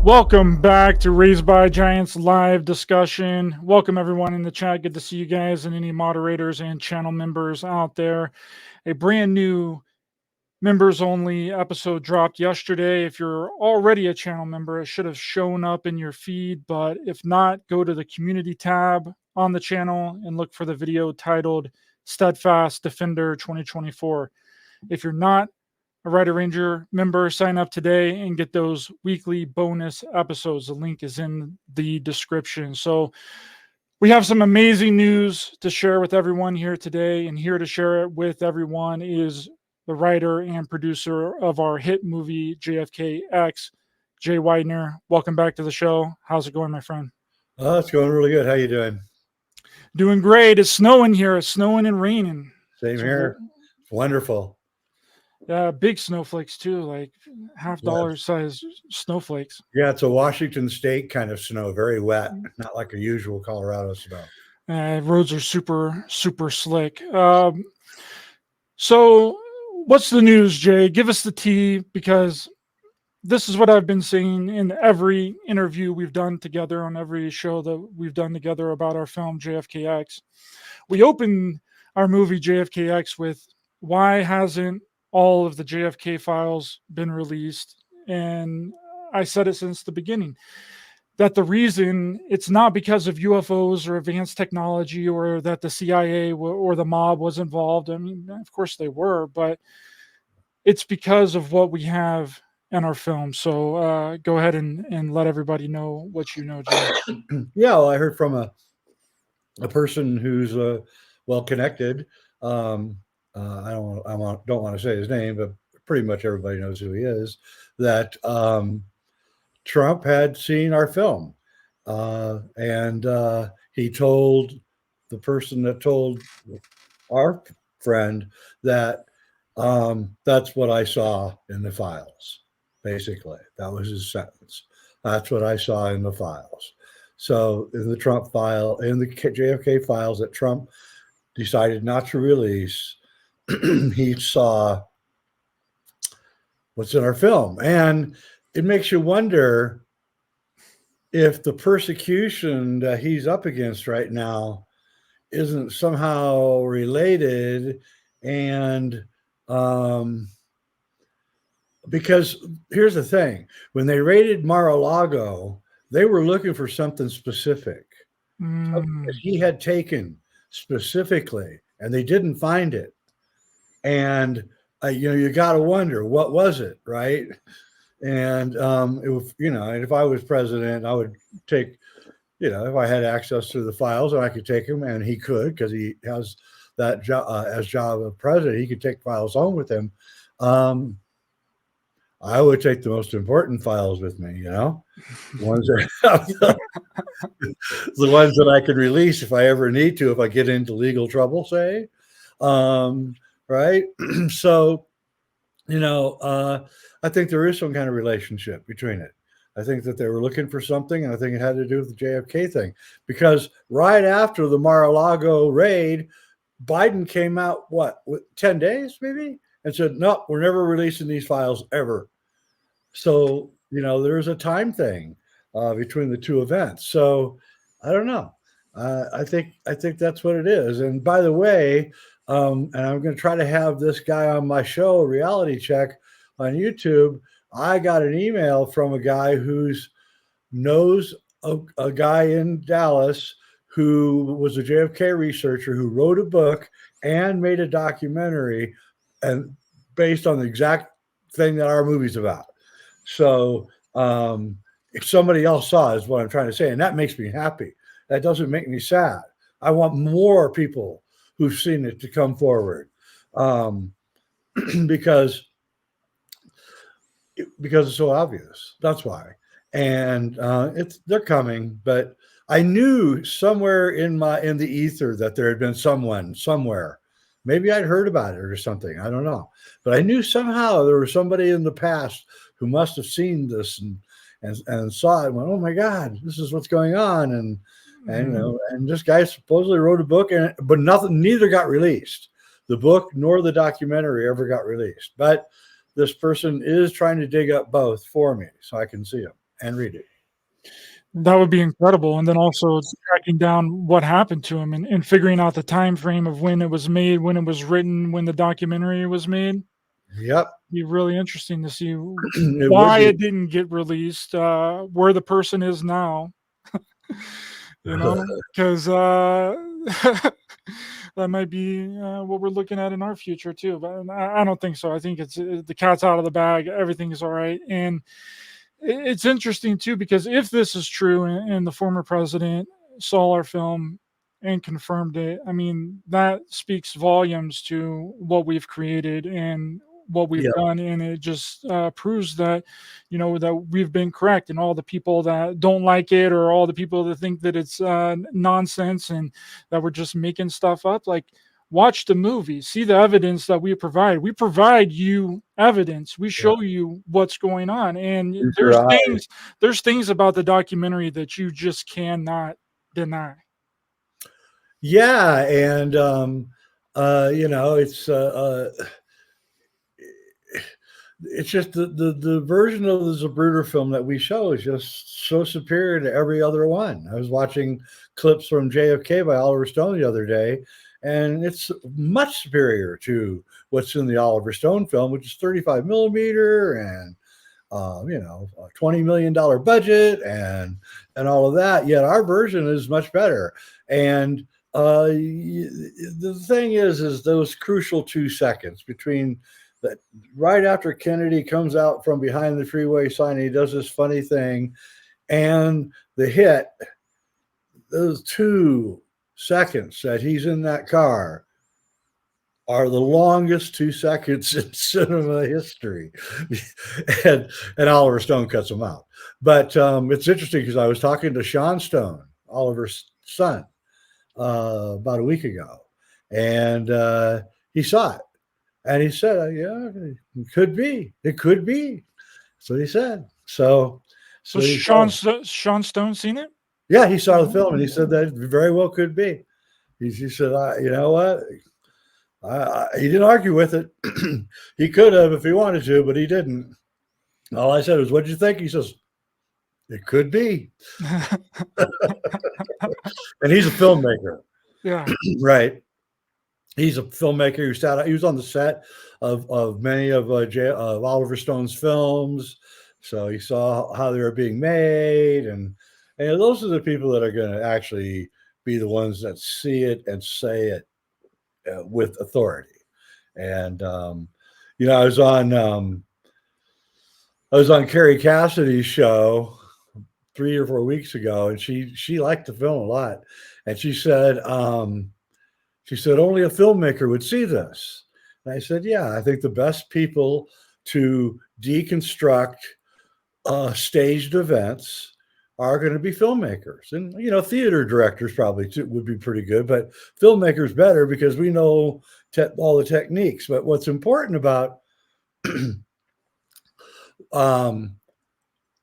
Welcome back to Raised by Giants live discussion. Welcome everyone in the chat. Good to see you guys and any moderators and channel members out there. A brand new members only episode dropped yesterday. If you're already a channel member, it should have shown up in your feed. But if not, go to the community tab on the channel and look for the video titled Steadfast Defender 2024. If you're not a Ryder Ranger member, sign up today and get those weekly bonus episodes. The link is in the description. So we have some amazing news to share with everyone here today, and here to share it with everyone is the writer and producer of our hit movie JFK X, Jay Weidner. Welcome back to the show. How's it going, my friend? Oh, it's going really good. How you doing? Doing great. It's snowing here. It's snowing and raining. Same here. It's wonderful. Big snowflakes too, like $50 size snowflakes. Yeah, it's a Washington State kind of snow, very wet, not like a usual Colorado snow. Roads are super slick. So what's the news, Jay? Give us the tea, because this is what I've been saying in every interview we've done together, on every show that we've done together about our film JFKX. We opened our movie JFKX with, why hasn't all of the JFK files been released? And I said it since the beginning, that the reason, it's not because of UFOs or advanced technology, or that the CIA or the mob was involved. I mean, of course they were, but it's because of what we have in our film. So go ahead and let everybody know what you know, Jay. Yeah, well, I heard from a person who's well connected. I don't want to say his name, but pretty much everybody knows who he is, that Trump had seen our film. And he told the person that told our friend that that's what I saw in the files. Basically, that was his sentence. That's what I saw in the files. So in the Trump file, in the JFK files that Trump decided not to release, he saw what's in our film. And it makes you wonder if the persecution that he's up against right now isn't somehow related. And because here's the thing, when they raided Mar-a-Lago, they were looking for something specific, something that he had taken specifically, and they didn't find it. And you got to wonder, what was it, right? And it was, and if I was president, I would take, if I had access to the files, and I could take them, and he could, because he has that job as job of president, he could take files home with him. I would take the most important files with me, the ones that the ones that I could release if I ever need to, if I get into legal trouble, say. Right. So, I think there is some kind of relationship between it. I think that they were looking for something, and I think it had to do with the JFK thing, because right after the Mar-a-Lago raid, Biden came out, with 10 days maybe, and said, no, we're never releasing these files ever. So, there's a time thing between the two events. So I don't know. I think that's what it is. And by the way, and I'm going to try to have this guy on my show, Reality Check, on YouTube. I got an email from a guy who knows a guy in Dallas who was a JFK researcher, who wrote a book and made a documentary, and based on the exact thing that our movie's about. So if somebody else saw it, is what I'm trying to say, and that makes me happy. That doesn't make me sad. I want more people who've seen it to come forward, because it's so obvious. That's why. And they're coming, but I knew somewhere in the ether that there had been someone somewhere. Maybe I'd heard about it or something. I don't know. But I knew somehow there was somebody in the past who must have seen this and saw it and went, oh my God, this is what's going on. And and this guy supposedly wrote a book, but neither got released. The book nor the documentary ever got released. But this person is trying to dig up both for me so I can see them. and read it. That would be incredible. And then also tracking down what happened to him and figuring out the time frame of when it was made, when it was written, when the documentary was made. Yep. Be really interesting to see It why would it didn't get released, where the person is now, be. because that might be what we're looking at in our future too. But I don't think so. I think it's the cat's out of the bag. Everything is all right. And it's interesting too, because if this is true and the former president saw our film and confirmed it, I mean, that speaks volumes to what we've created and what we've Yeah. done. And it just proves that, that we've been correct. And all the people that don't like it, or all the people that think that it's nonsense and that we're just making stuff up, like, watch the movie, see the evidence that we provide. We provide you evidence. We show you what's going on. And Use there's your eyes. there's things about the documentary that you just cannot deny. Yeah, and it's just the version of the Zapruder film that we show is just so superior to every other one. I was watching clips from JFK by Oliver Stone the other day, and it's much superior to what's in the Oliver Stone film, which is 35 millimeter and a $20 million budget and all of that. Yet our version is much better. And the thing is those crucial 2 seconds between that, right after Kennedy comes out from behind the freeway sign, he does this funny thing, and the hit, those 2 seconds that he's in that car are the longest 2 seconds in cinema history. and Oliver Stone cuts them out. But it's interesting because I was talking to Sean Stone, Oliver's son, about a week ago, and he saw it. And he said, yeah, it could be. It could be. That's what he said. So Sean Stone seen it? Yeah, he saw the film, and he said that it very well could be. He said, you know what? He didn't argue with it. He could have if he wanted to, but he didn't. All I said was, what'd you think? He says, it could be. And he's a filmmaker. Yeah. Right. He's a filmmaker who he was on the set of many of Oliver Stone's films. So he saw how they were being made. And those are the people that are going to actually be the ones that see it and say it with authority. And, I was on Carrie Cassidy's show 3 or 4 weeks ago, and she liked the film a lot. And she said only a filmmaker would see this. And I said, yeah, I think the best people to deconstruct staged events are going to be filmmakers. And, theater directors probably would be pretty good, but filmmakers better because we know all the techniques. But what's important about a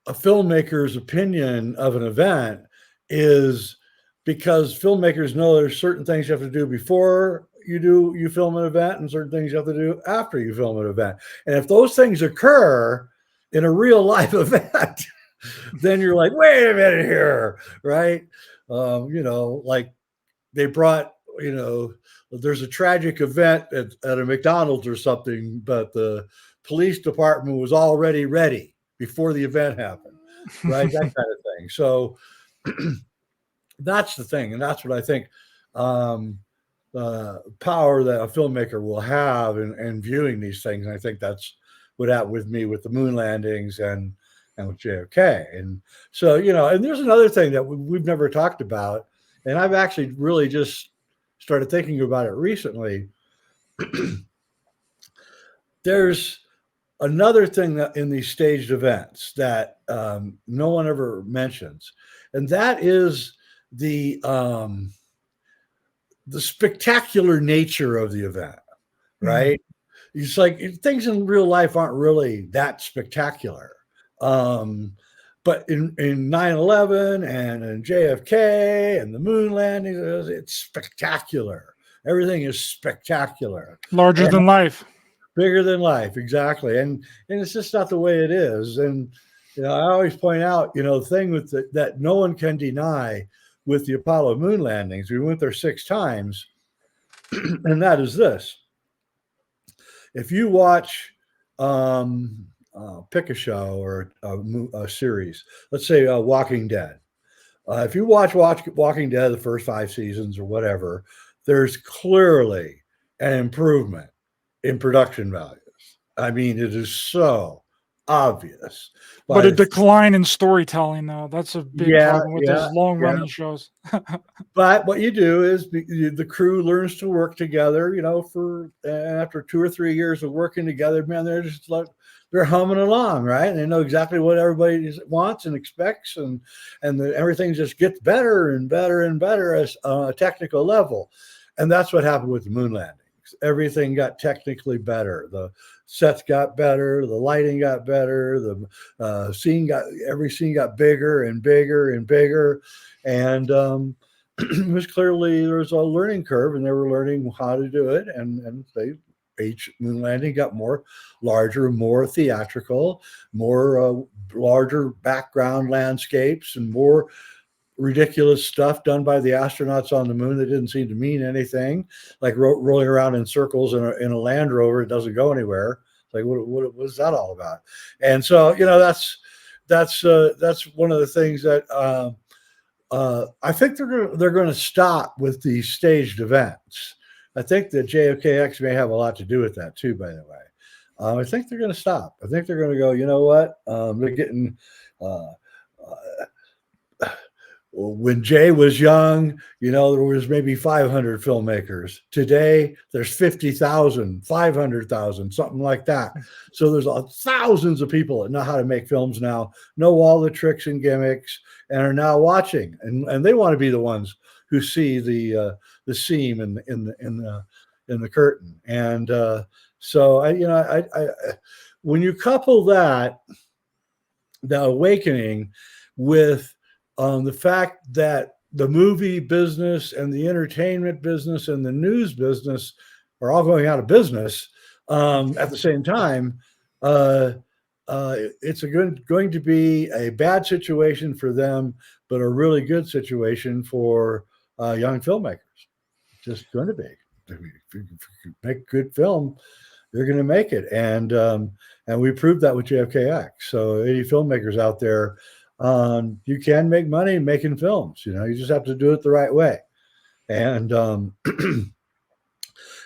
filmmaker's opinion of an event is because filmmakers know there's certain things you have to do before you film an event and certain things you have to do after you film an event. And if those things occur in a real life event, then you're like, wait a minute here, right? Like they brought, there's a tragic event at a McDonald's or something, but the police department was already ready before the event happened, right? That kind of thing. So that's the thing. And that's what I think power that a filmmaker will have in viewing these things. And I think that's what happened with me with the moon landings and with JFK. And so, and there's another thing that we've never talked about, and I've actually really just started thinking about it recently. There's another thing that in these staged events that no one ever mentions, and that is the spectacular nature of the event, right? Mm-hmm. It's like things in real life aren't really that spectacular. But in 9/11 and in JFK and the moon landing, it's spectacular. Everything is spectacular. Larger than life. Bigger than life, exactly. And it's just not the way it is. And I always point out, the thing with that no one can deny with the Apollo moon landings, we went there 6 times, and that is this. If you watch, pick a show or a series, let's say Walking Dead. If you watch Walking Dead, the first 5 seasons or whatever, there's clearly an improvement in production values. I mean, it is so obvious. But a decline in storytelling, though. That's a big problem with those long-running shows. But what you do is the crew learns to work together, for after 2 or 3 years of working together, man, they're just like, they're humming along, right? And they know exactly what everybody wants and expects, and everything just gets better and better and better as a technical level. And that's what happened with the moon landings. Everything got technically better. The sets got better. The lighting got better. The every scene got bigger and bigger and bigger. And it was clearly there was a learning curve, and they were learning how to do it. And each moon landing got larger, more theatrical, more larger background landscapes, and more ridiculous stuff done by the astronauts on the moon that didn't seem to mean anything, like rolling around in circles in a Land Rover. It doesn't go anywhere. It's like, what is that all about? And so, that's one of the things that I think they're going to stop with these staged events. I think that JFKX may have a lot to do with that too, by the way. I think they're going to stop. I think they're going to go, you know what? They're getting, when Jay was young, there was maybe 500 filmmakers. Today, there's 50,000, 500,000, something like that. So there's thousands of people that know how to make films now, know all the tricks and gimmicks, and are now watching. And they want to be the ones who see the seam in the curtain. And so when you couple that, the awakening, with the fact that the movie business and the entertainment business and the news business are all going out of business at the same time, it's going to be a bad situation for them, but a really good situation for young filmmakers. Just going to be. If you make good film, you're going to make it, and we proved that with JFKX. So any filmmakers out there, you can make money making films. You just have to do it the right way, and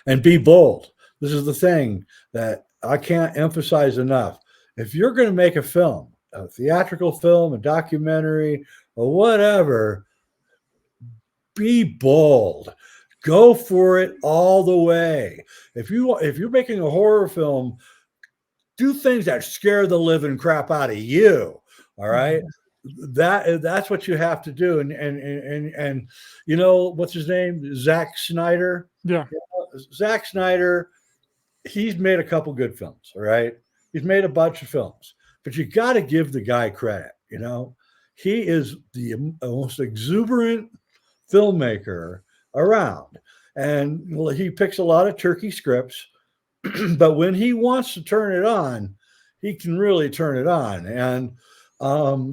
and be bold. This is the thing that I can't emphasize enough. If you're going to make a film, a theatrical film, a documentary, or whatever, be bold. Go for it all the way. If you're making a horror film, do things that scare the living crap out of you. All right. That's what you have to do. And what's his name? Zack Snyder. Yeah. Zack Snyder, he's made a couple good films. All right. He's made a bunch of films, but you got to give the guy credit. He is the most exuberant filmmaker around, and he picks a lot of turkey scripts, but when he wants to turn it on, he can really turn it on. And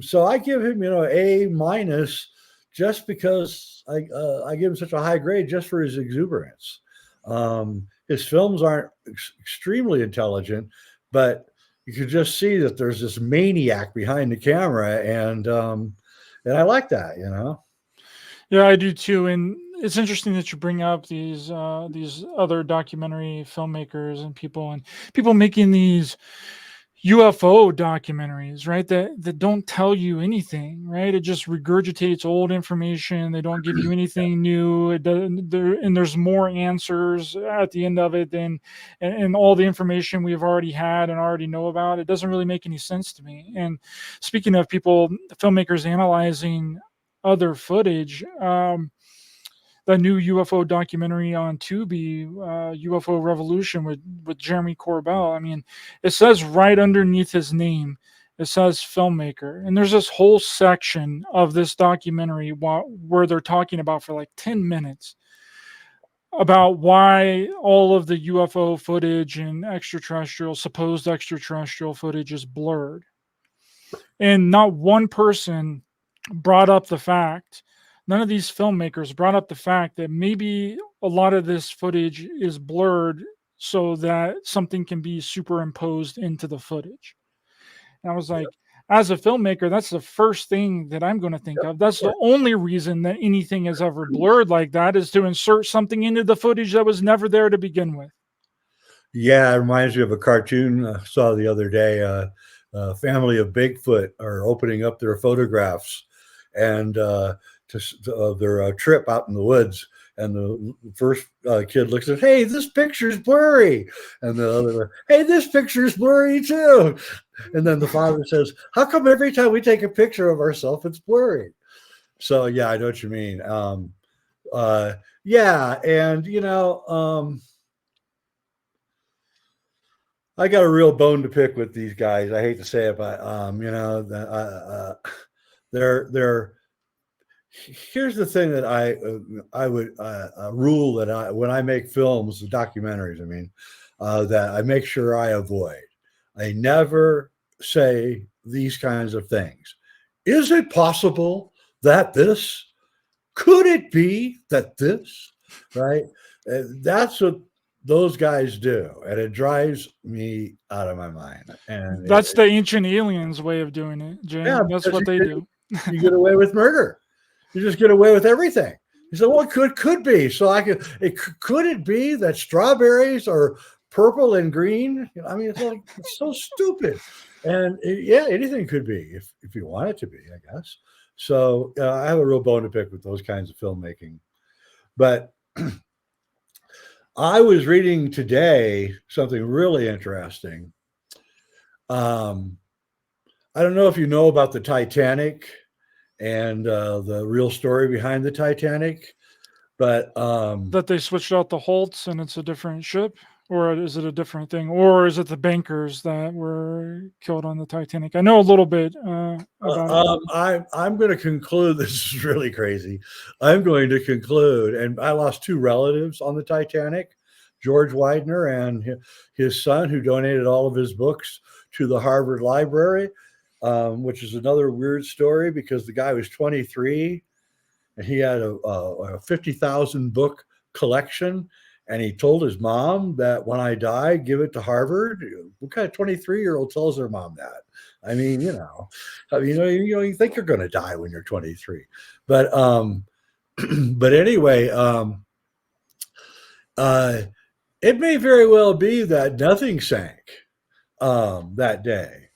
so I give him A- just because I give him such a high grade just for his exuberance. His films aren't extremely intelligent, but you could just see that there's this maniac behind the camera, and I like that. Yeah, I do too. And it's interesting that you bring up these other documentary filmmakers and people making these UFO documentaries, right? That don't tell you anything, right? It just regurgitates old information. They don't give you anything new. It doesn't and there's more answers at the end of it than and all the information we've already had and already know about. It doesn't really make any sense to me. And speaking of filmmakers analyzing other footage, the new UFO documentary on Tubi, UFO Revolution with Jeremy Corbell. I mean, it says right underneath his name, it says filmmaker. And there's this whole section of this documentary where they're talking about for like 10 minutes about why all of the UFO footage and supposed extraterrestrial footage is blurred. And not one person brought up the fact, none of these filmmakers brought up the fact that maybe a lot of this footage is blurred so that something can be superimposed into the footage. And I was like, as a filmmaker, that's the first thing that I'm going to think of. That's the only reason that anything is ever blurred like that, is to insert something into the footage that was never there to begin with. Yeah, it reminds me of a cartoon I saw the other day. A family of Bigfoot are opening up their photographs and of their trip out in the woods. And the first kid looks at, hey, this picture's blurry. And the other, hey, this picture's blurry too. And then the father says, how come every time we take a picture of ourselves, it's blurry? So, yeah, I know what you mean. Yeah. And, I got a real bone to pick with these guys. I hate to say it, but they're here's the thing that I would rule that when I make films, the documentaries, I mean, that I make sure I avoid. I never say these kinds of things. Is it possible that this? Could it be that this? Right? That's what those guys do, and it drives me out of my mind. And That's the ancient aliens way of doing it, Jay. yeah, That's what they do. You get away with murder. You just get away with everything. You say, well, it could be. So could it be that strawberries are purple and green? I mean, it's so stupid. And yeah, anything could be if you want it to be, I guess. So I have a real bone to pick with those kinds of filmmaking. But I was reading today something really interesting. I don't know if you know about the Titanic and the real story behind the Titanic, but that they switched out the Holtz and it's a different ship, or is it a different thing, or is it the bankers that were killed on the Titanic? I know a little bit about it. I'm going to conclude. This is really crazy. I'm going to conclude, and I lost two relatives on the Titanic, George Weidner and his son, who donated all of his books to the Harvard Library, which is another weird story because the guy was 23 and he had a 50,000 book collection. And he told his mom that when I die, give it to Harvard. What kind of 23-year-old tells their mom that? I mean, you think you're going to die when you're 23. But but anyway, it may very well be that nothing sank that day.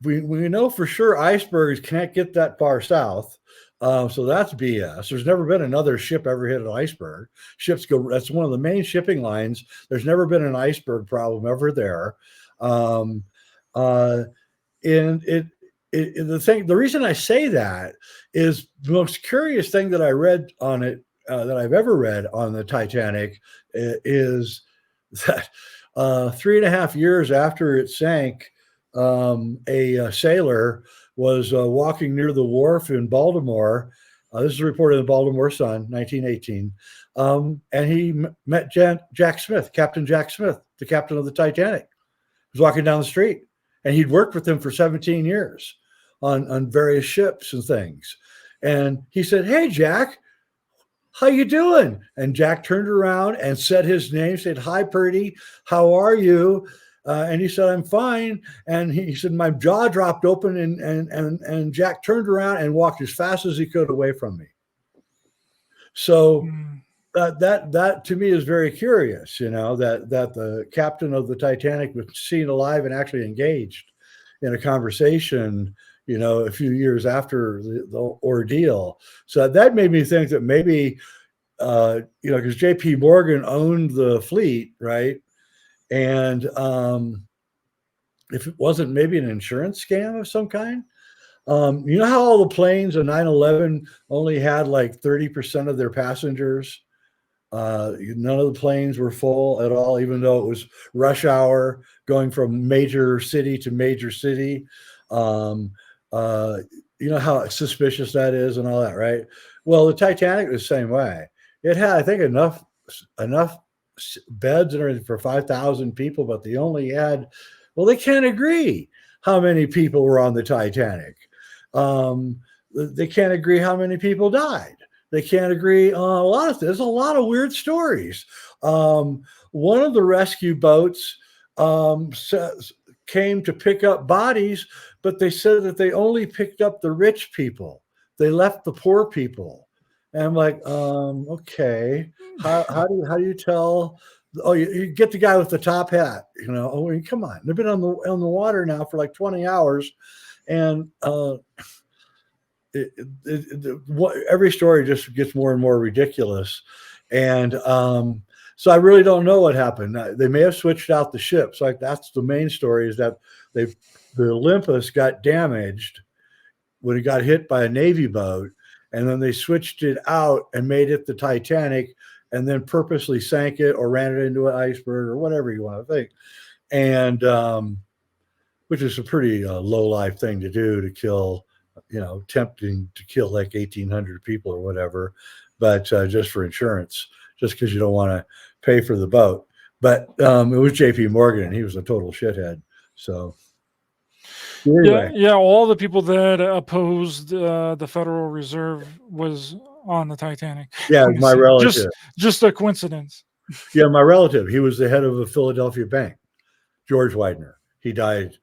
We know for sure icebergs can't get that far south. So that's BS. There's never been another ship ever hit an iceberg. Ships go, that's one of the main shipping lines. There's never been an iceberg problem ever there. And the reason I say that is the most curious thing that I read on it, that I've ever read on the Titanic, is that 3.5 years after it sank, a sailor was walking near the wharf in Baltimore. This is reported in the Baltimore Sun, 1918. And he met Jack Smith, Captain Jack Smith, the captain of the Titanic. He was walking down the street, and he'd worked with him for 17 years on various ships and things. And he said, hey, Jack, how you doing? And Jack turned around and said his name, said, hi, Purdy, how are you? And he said, I'm fine. And he said, my jaw dropped open, and Jack turned around and walked as fast as he could away from me. So that to me is very curious, that the captain of the Titanic was seen alive and actually engaged in a conversation, a few years after the ordeal. So that made me think that maybe, because J.P. Morgan owned the fleet, right? And if it wasn't maybe an insurance scam of some kind, you know how all the planes in 9/11 only had like 30% of their passengers? None of the planes were full at all, even though it was rush hour going from major city to major city. You know how suspicious that is and all that, right? Well, the Titanic was the same way. It had, I think, enough beds and everything for 5,000 people, but they only had, well, they can't agree. how many people were on the Titanic. They can't agree how many people died. They can't agree on a lot of things. There's a lot of weird stories. One of the rescue boats came to pick up bodies, but they said that they only picked up the rich people. They left the poor people. And I'm like, okay, how do you tell? Oh, you get the guy with the top hat, Oh, I mean, come on, they've been on the water now for like 20 hours, and every story just gets more and more ridiculous. And so I really don't know what happened. They may have switched out the ships. Like, that's the main story, is that the Olympus got damaged when it got hit by a Navy boat, and then they switched it out and made it the Titanic, and then purposely sank it or ran it into an iceberg or whatever you want to think. And which is a pretty low life thing to do, to kill, tempting to kill like 1,800 people or whatever, but just for insurance, just because you don't want to pay for the boat. But it was J.P. Morgan, and he was a total shithead. So anyway. Yeah, all the people that opposed the Federal Reserve was on the Titanic. Yeah, my relative. Just a coincidence. Yeah, my relative. He was the head of a Philadelphia bank, George Weidner. He died.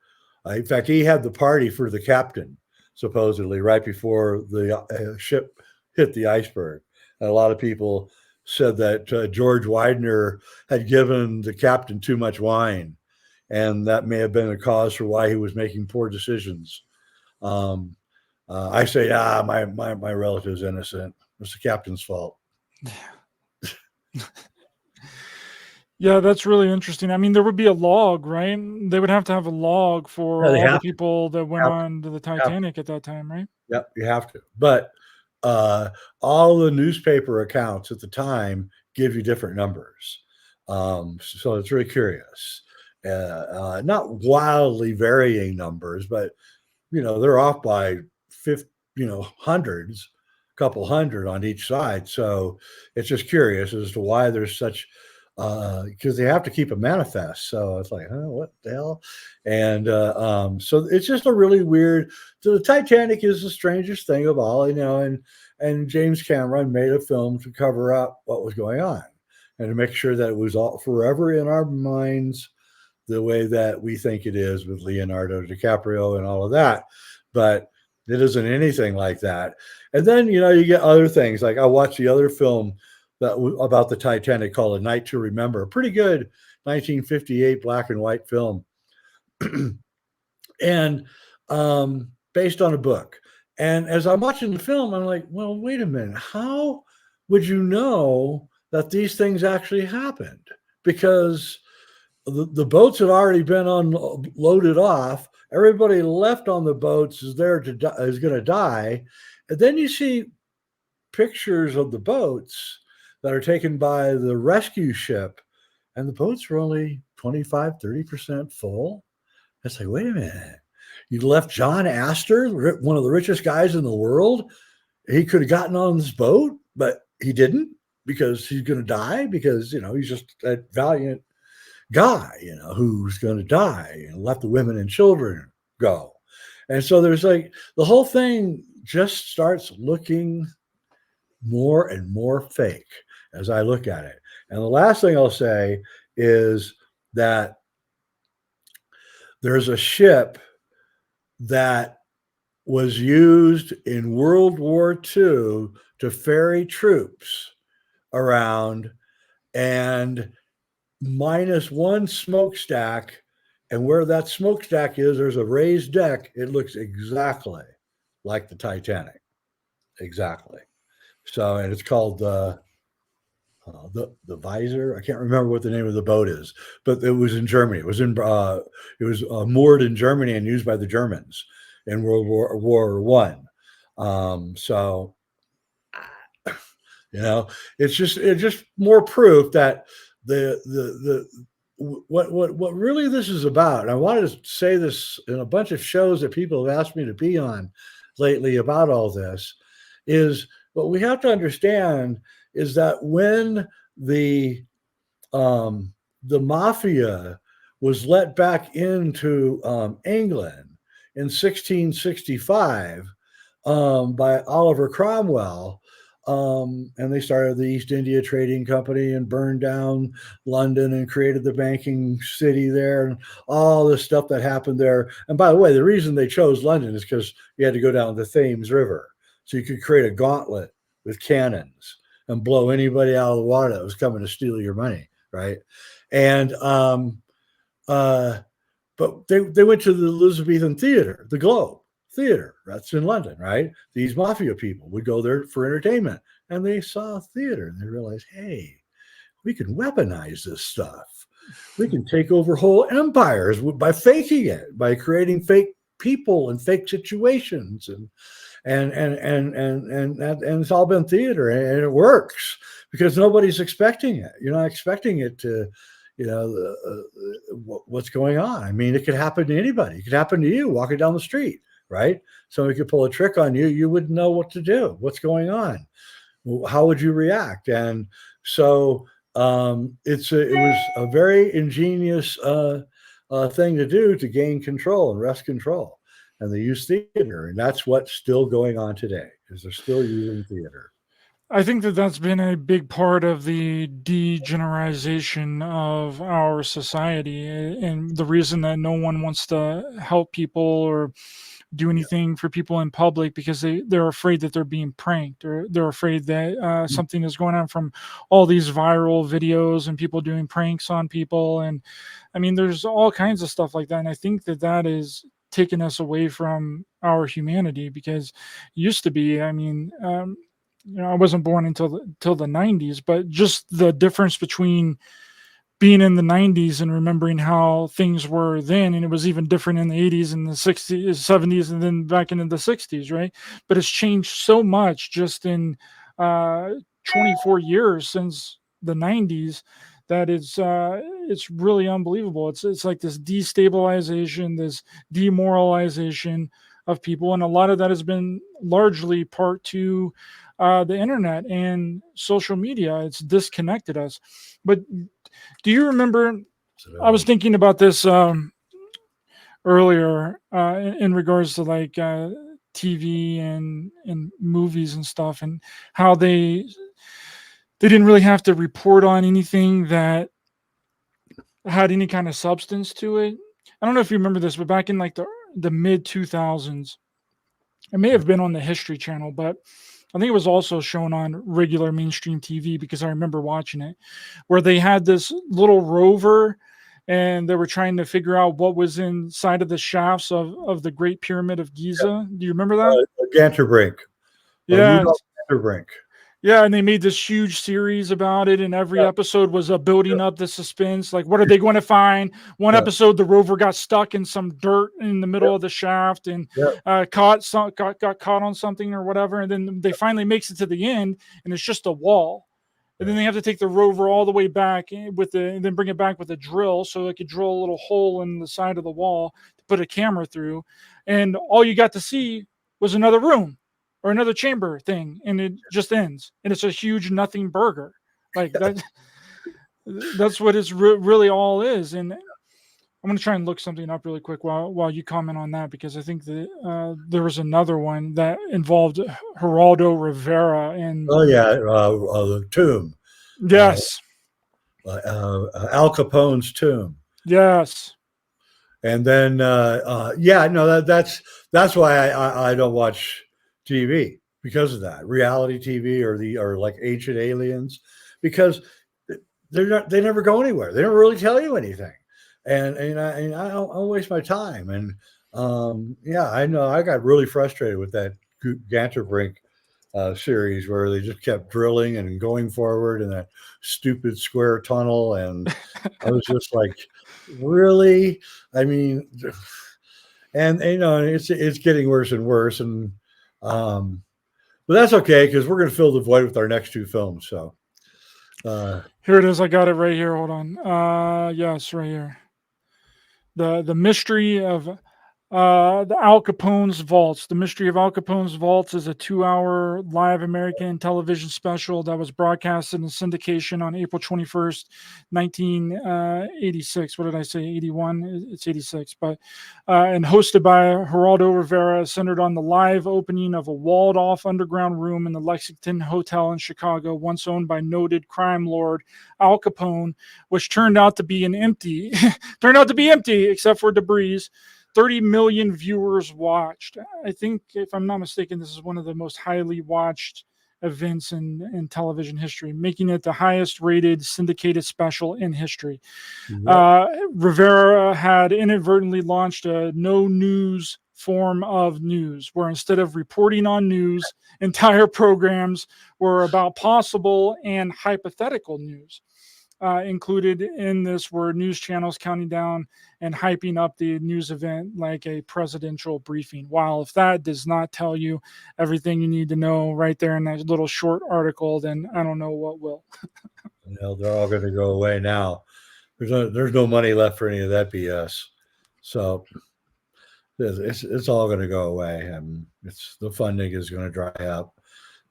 In fact, he had the party for the captain, supposedly, right before the ship hit the iceberg. And a lot of people said that George Weidner had given the captain too much wine, and that may have been a cause for why he was making poor decisions. I say, my relative's innocent. It's the captain's fault. Yeah, that's really interesting. I mean, there would be a log, right? They would have to have a log for all the people that went on to the Titanic at that time, right? Yep, you have to. But all the newspaper accounts at the time give you different numbers. So it's really curious. Not wildly varying numbers, but they're off by hundreds, a couple hundred on each side. So it's just curious as to why there's such, because they have to keep a manifest. So it's like, what the hell? And so it's just a really weird. So the Titanic is the strangest thing of all, and James Cameron made a film to cover up what was going on and to make sure that it was all forever in our minds the way that we think it is, with Leonardo DiCaprio and all of that. But it isn't anything like that. And then, you get other things. Like, I watched the other film about the Titanic called A Night to Remember. Pretty good 1958 black and white film. And based on a book. And as I'm watching the film, I'm like, well, wait a minute. How would you know that these things actually happened? Because the boats had already been loaded off. Everybody left on the boats is going to die. And then you see pictures of the boats that are taken by the rescue ship, and the boats were only 25, 30% full. It's like, wait a minute. You left John Astor, one of the richest guys in the world. He could have gotten on this boat, but he didn't, because he's going to die, because, he's just a valiant guy, who's going to die, and let the women and children go. And so there's like, the whole thing just starts looking more and more fake as I look at it. And the last thing I'll say is that there's a ship that was used in World War II to ferry troops around, and minus one smokestack, and where that smokestack is, there's a raised deck. It looks exactly like the Titanic. Exactly. So, and it's called the Visor. I can't remember what the name of the boat is, but it was in Germany. It was moored in Germany and used by the Germans in World War I. So, it's just more proof that what really this is about. And I wanted to say this in a bunch of shows that people have asked me to be on lately about all this, is what we have to understand is that when the mafia was let back into England, in 1665 by Oliver Cromwell. And they started the East India Trading Company and burned down London and created the banking city there and all this stuff that happened there. And by the way, the reason they chose London is because you had to go down the Thames River. So you could create a gauntlet with cannons and blow anybody out of the water that was coming to steal your money, right? And but they went to the Elizabethan Theater, the Globe Theater. That's in London, right? These mafia people would go there for entertainment, and they saw theater, and they realized, hey, we can weaponize this stuff. We can take over whole empires by faking it, by creating fake people and fake situations, and it's all been theater, and it works because nobody's expecting it. You're not expecting it to, what's going on. I mean, it could happen to anybody. It could happen to you walking down the street, right? Somebody could pull a trick on you. You wouldn't know what to do. What's going on? How would you react? And so it was a very ingenious thing to do to gain control and wrest control. And they use theater, and that's what's still going on today, is they're still using theater. I think that that's been a big part of the degeneration of our society, and the reason that no one wants to help people or do anything for people in public, because they're afraid that they're being pranked, or they're afraid that something is going on from all these viral videos and people doing pranks on people. And I mean, there's all kinds of stuff like that. And I think that that is taking us away from our humanity, because it used to be, I mean, I wasn't born until the 90s, but just the difference between being in the 90s and remembering how things were then, and it was even different in the 80s and the 60s, 70s, and then back into the 60s, right? But it's changed so much just in 24 years since the 90s, that it's really unbelievable. It's like this destabilization, this demoralization of people, and a lot of that has been largely part to the internet and social media. It's disconnected us. But do you remember? I was thinking about this earlier in regards to like TV and movies and stuff, and how they didn't really have to report on anything that had any kind of substance to it. I don't know if you remember this, but back in like the mid 2000s, it may have been on the History Channel, but I think it was also shown on regular mainstream TV, because I remember watching it, where they had this little rover and they were trying to figure out what was inside of the shafts of the Great Pyramid of Giza. Do you remember that? Ganterbrink. Yeah. Ganterbrink. Yeah, and they made this huge series about it, and every episode was building up the suspense. Like, what are they going to find? One episode, the rover got stuck in some dirt in the middle of the shaft and got caught on something or whatever. And then they finally makes it to the end, and it's just a wall. And then they have to take the rover all the way back and then bring it back with a drill, so they could drill a little hole in the side of the wall to put a camera through. And all you got to see was another room or another chamber thing, and it just ends, and it's a huge nothing burger. Like that. That's what it's really all is. And I'm going to try and look something up really quick while you comment on that, because I think that there was another one that involved Geraldo Rivera and the tomb. Yes. Al Capone's tomb. Yes. And then that's why I don't watch TV, because of that. Reality TV or like Ancient Aliens, because they never go anywhere. They never really tell you anything. And I don't waste my time. And I know I got really frustrated with that Ganterbrink series, where they just kept drilling and going forward in that stupid square tunnel. And I was just like, really? I mean, and it's getting worse and worse. And but that's okay, because we're going to fill the void with our next two films. So here it is. I got it right here. Hold on. Yes, right here. The mystery of The Al Capone's Vaults. The Mystery of Al Capone's Vaults is a 2-hour live American television special that was broadcasted in syndication on April 21st, 1986. What did I say? 81? It's 86. But and hosted by Geraldo Rivera, centered on the live opening of a walled-off underground room in the Lexington Hotel in Chicago, once owned by noted crime lord Al Capone, which turned out to be empty except for debris. 30 million viewers watched. I think, if I'm not mistaken, this is one of the most highly watched events in television history, making it the highest rated syndicated special in history. Rivera had inadvertently launched a no news form of news, where instead of reporting on news, entire programs were about possible and hypothetical news. Included in this were news channels counting down and hyping up the news event like a presidential briefing. Wow, if that does not tell you everything you need to know right there in that little short article, then I don't know what will. They're all going to go away now. There's no money left for any of that BS. So it's all going to go away, and the funding is going to dry up.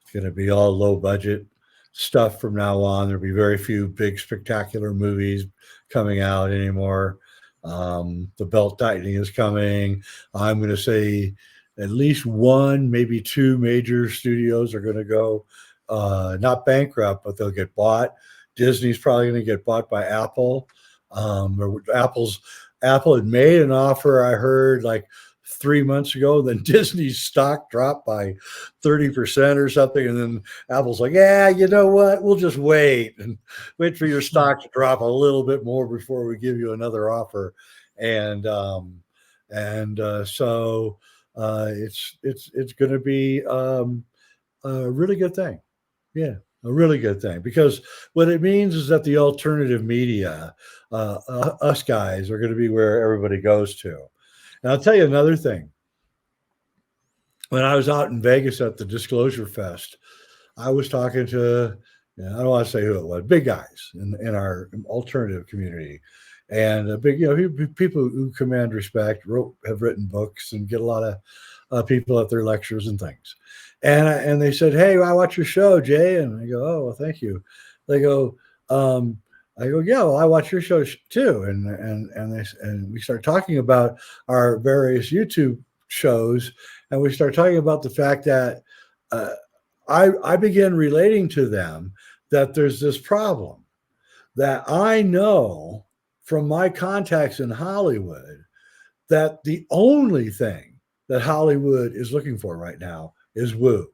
It's going to be all low budget stuff from now on. There'll be very few big spectacular movies coming out anymore. The belt tightening is coming. I'm going to say at least one, maybe two major studios are going to go not bankrupt, but they'll get bought. Disney's probably going to get bought by Apple. Apple had made an offer, I heard, like 3 months ago. Then Disney's stock dropped by 30% or something, and then Apple's like, yeah, you know what, we'll just wait for your stock to drop a little bit more before we give you another offer. And so it's going to be a really good thing. Yeah, a really good thing, because what it means is that the alternative media, us guys, are going to be where everybody goes to. And I'll tell you another thing. When I was out in Vegas at the Disclosure Fest, I was talking to, I don't want to say who it was, big guys in our alternative community, and big, people who command respect, have written books, and get a lot of people at their lectures and things. And they said, hey, I watch your show, Jay. And I go, oh, well, thank you. They go, I go, yeah, well, I watch your show too. And we start talking about our various YouTube shows, and we start talking about the fact that I began relating to them that there's this problem that I know from my contacts in Hollywood, that the only thing that Hollywood is looking for right now is woo.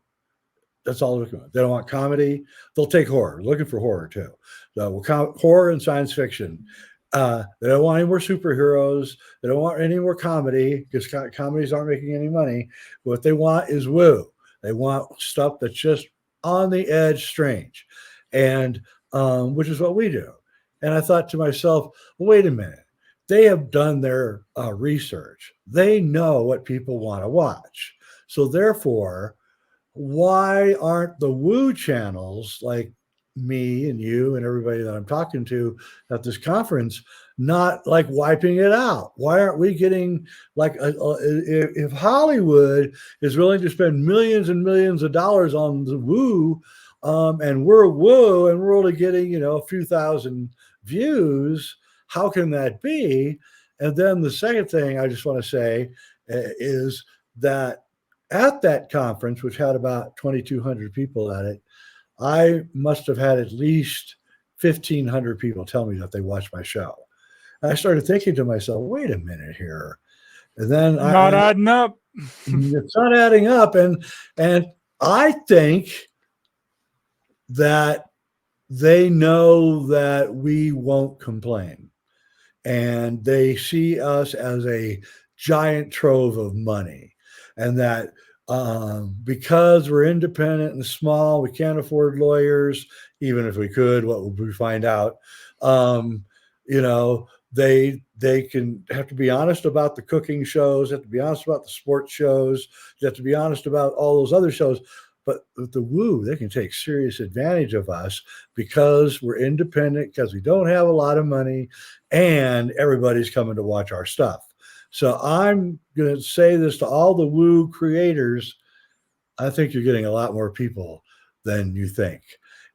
That's all they're looking for. They don't want comedy. They'll take horror. They're looking for horror too. So horror and science fiction. They don't want any more superheroes. They don't want any more comedy, because comedies aren't making any money. What they want is woo. They want stuff that's just on the edge, strange, and which is what we do. And I thought to myself, wait a minute. They have done their research. They know what people want to watch. So therefore, why aren't the woo channels like me and you and everybody that I'm talking to at this conference not like wiping it out? Why aren't we getting like if Hollywood is willing to spend millions and millions of dollars on the woo, and we're woo and we're only getting a few thousand views, how can that be? And then the second thing I just want to say is that at that conference, which had about 2,200 people at it, I must have had at least 1,500 people tell me that they watched my show. And I started thinking to myself, wait a minute here. And then Adding up. It's not adding up. And I think that they know that we won't complain. And they see us as a giant trove of money. And that because we're independent and small, we can't afford lawyers. Even if we could, what would we find out? They can have to be honest about the cooking shows, have to be honest about the sports shows, they have to be honest about all those other shows. But with the woo, they can take serious advantage of us because we're independent, because we don't have a lot of money, and everybody's coming to watch our stuff. So I'm going to say this to all the woo creators. I think you're getting a lot more people than you think.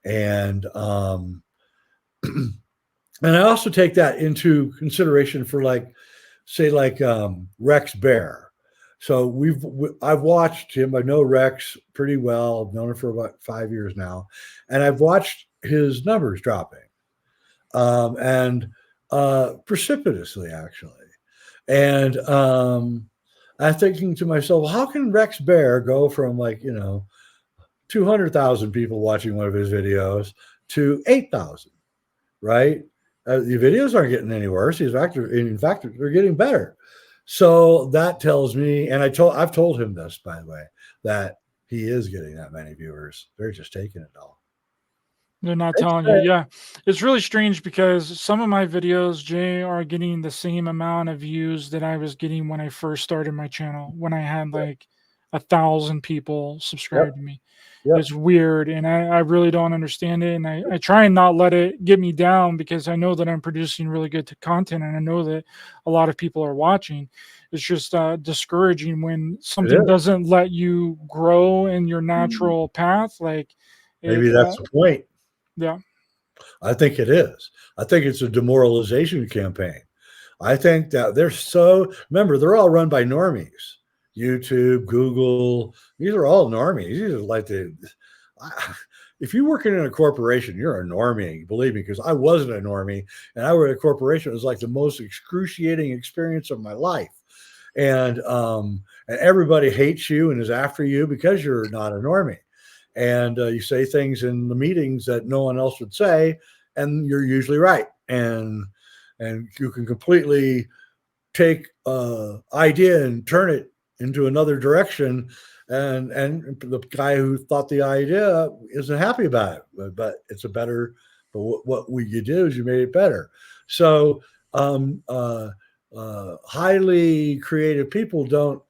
And and I also take that into consideration for say Rex Bear. So I've watched him. I know Rex pretty well. I've known him for about 5 years now, and I've watched his numbers dropping, and precipitously actually. And I'm thinking to myself, well, how can Rex Bear go from 200,000 people watching one of his videos to 8,000, right? The videos aren't getting any worse. In fact, they're getting better. So that tells me, and I've told him this, by the way, that he is getting that many viewers. They're just taking it all. They're not telling you. Yeah. It's really strange because some of my videos, Jay, are getting the same amount of views that I was getting when I first started my channel, when I had like 1,000 people subscribe to me. Yep. It's weird. And I really don't understand it. And I try and not let it get me down because I know that I'm producing really good content and I know that a lot of people are watching. It's just discouraging when something doesn't let you grow in your natural path. Like, maybe that's the point. Yeah. I think it is. I think it's a demoralization campaign. I think that remember, they're all run by normies. YouTube, Google, these are all normies. These are if you're working in a corporation, you're a normie, believe me, because I wasn't a normie and I worked at a corporation. It was like the most excruciating experience of my life. And everybody hates you and is after you because you're not a normie. And you say things in the meetings that no one else would say, and you're usually right. And you can completely take idea and turn it into another direction. And the guy who thought the idea isn't happy about it, but it's a better. But what you do is you made it better. So highly creative people don't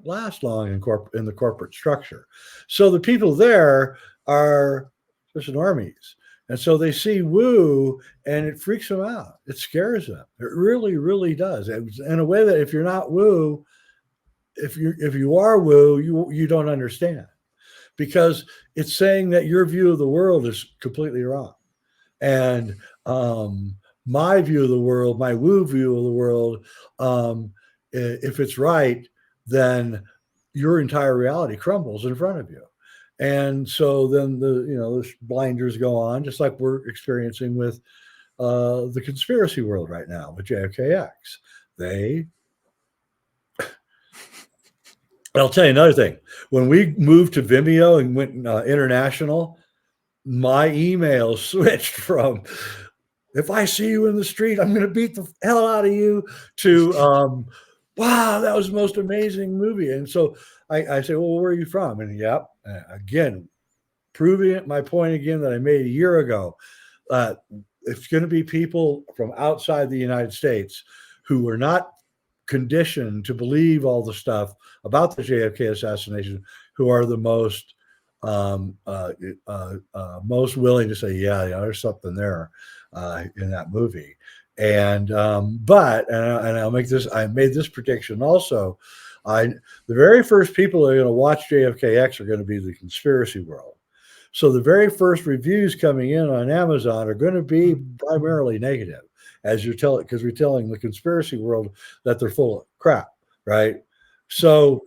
last long in the corporate structure. So the people there are just normies. And so they see woo and it freaks them out. It scares them. It really, really does. In a way that if you're not woo, if you are woo, you don't understand, because it's saying that your view of the world is completely wrong. And my view of the world, my woo view of the world, if it's right, then your entire reality crumbles in front of you. And so then the blinders go on, just like we're experiencing with the conspiracy world right now with JFKX. I'll tell you another thing. When we moved to Vimeo and went international, my email switched from, if I see you in the street, I'm going to beat the hell out of you, to wow, that was the most amazing movie. And so I say, well, where are you from? And again, proving it, my point again that I made a year ago. It's going to be people from outside the United States who were not conditioned to believe all the stuff about the JFK assassination, who are the most most willing to say, yeah, there's something there in that movie. And I'll make this. I made this prediction also. The very first people that are going to watch JFKX are going to be the conspiracy world. So the very first reviews coming in on Amazon are going to be primarily negative, as you're telling, because we're telling the conspiracy world that they're full of crap, right? So,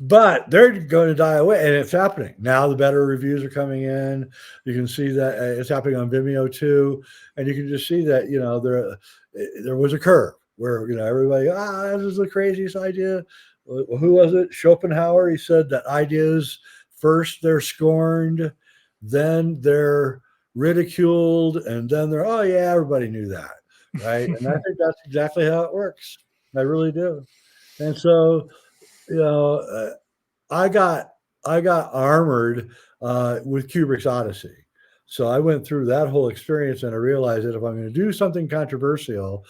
but they're going to die away, and it's happening now. The better reviews are coming in. You can see that it's happening on Vimeo too, and you can just see that there was a curve where everybody, this is the craziest idea. Who was it? Schopenhauer. He said that ideas, first they're scorned, then they're ridiculed, and then they're, oh yeah, everybody knew that, right? And I think that's exactly how it works. I really do. And so I got armored with Kubrick's Odyssey. So I went through that whole experience, and I realized that if I'm going to do something controversial,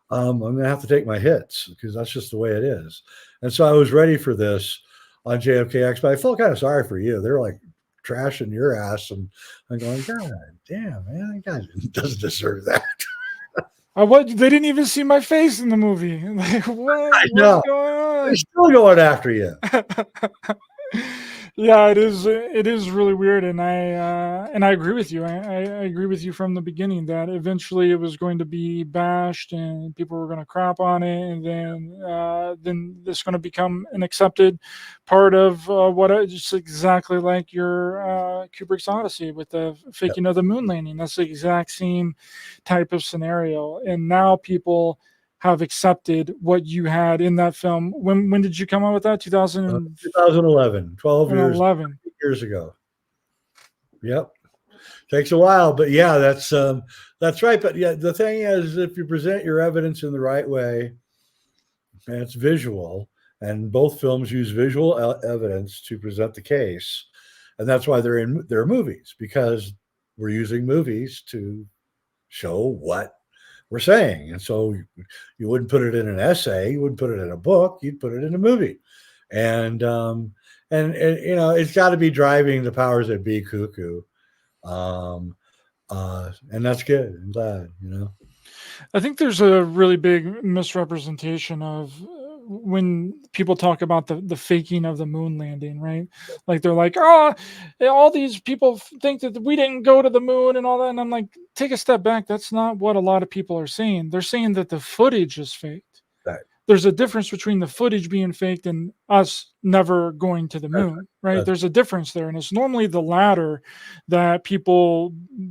I'm going to have to take my hits, because that's just the way it is. And so I was ready for this on JFKX, but I felt kind of sorry for you. They're like trashing your ass, and I'm going, God damn, man, that guy doesn't deserve that. What? They didn't even see my face in the movie. Like, I what's know. going They're still going after you. on? Yeah, it is. It is really weird, and I agree with you. I agree with you from the beginning that eventually it was going to be bashed and people were going to crap on it, and then it's going to become an accepted part of just exactly like your Kubrick's Odyssey with the Yep. faking of the moon landing. That's the exact same type of scenario, and now people have accepted what you had in that film. When did you come out with that? 2011, 12 years, 2011. years ago. Yep. Takes a while, but yeah, that's right. But yeah, the thing is, if you present your evidence in the right way, and it's visual, and both films use visual evidence to present the case, and that's why they're movies, because we're using movies to show what we're saying. And so you wouldn't put it in an essay, you wouldn't put it in a book, you'd put it in a movie. And you know, it's got to be driving the powers that be cuckoo. Um, and that's good. I'm glad, you know. I think there's a really big misrepresentation of when people talk about the faking of the moon landing, right? Like they're like, oh, all these people think that we didn't go to the moon and all that. And I'm like, take a step back. That's not what a lot of people are saying. They're saying that the footage is faked. Right. There's a difference between the footage being faked and us never going to the That's, moon, right? that's There's a difference there. And it's normally the latter that people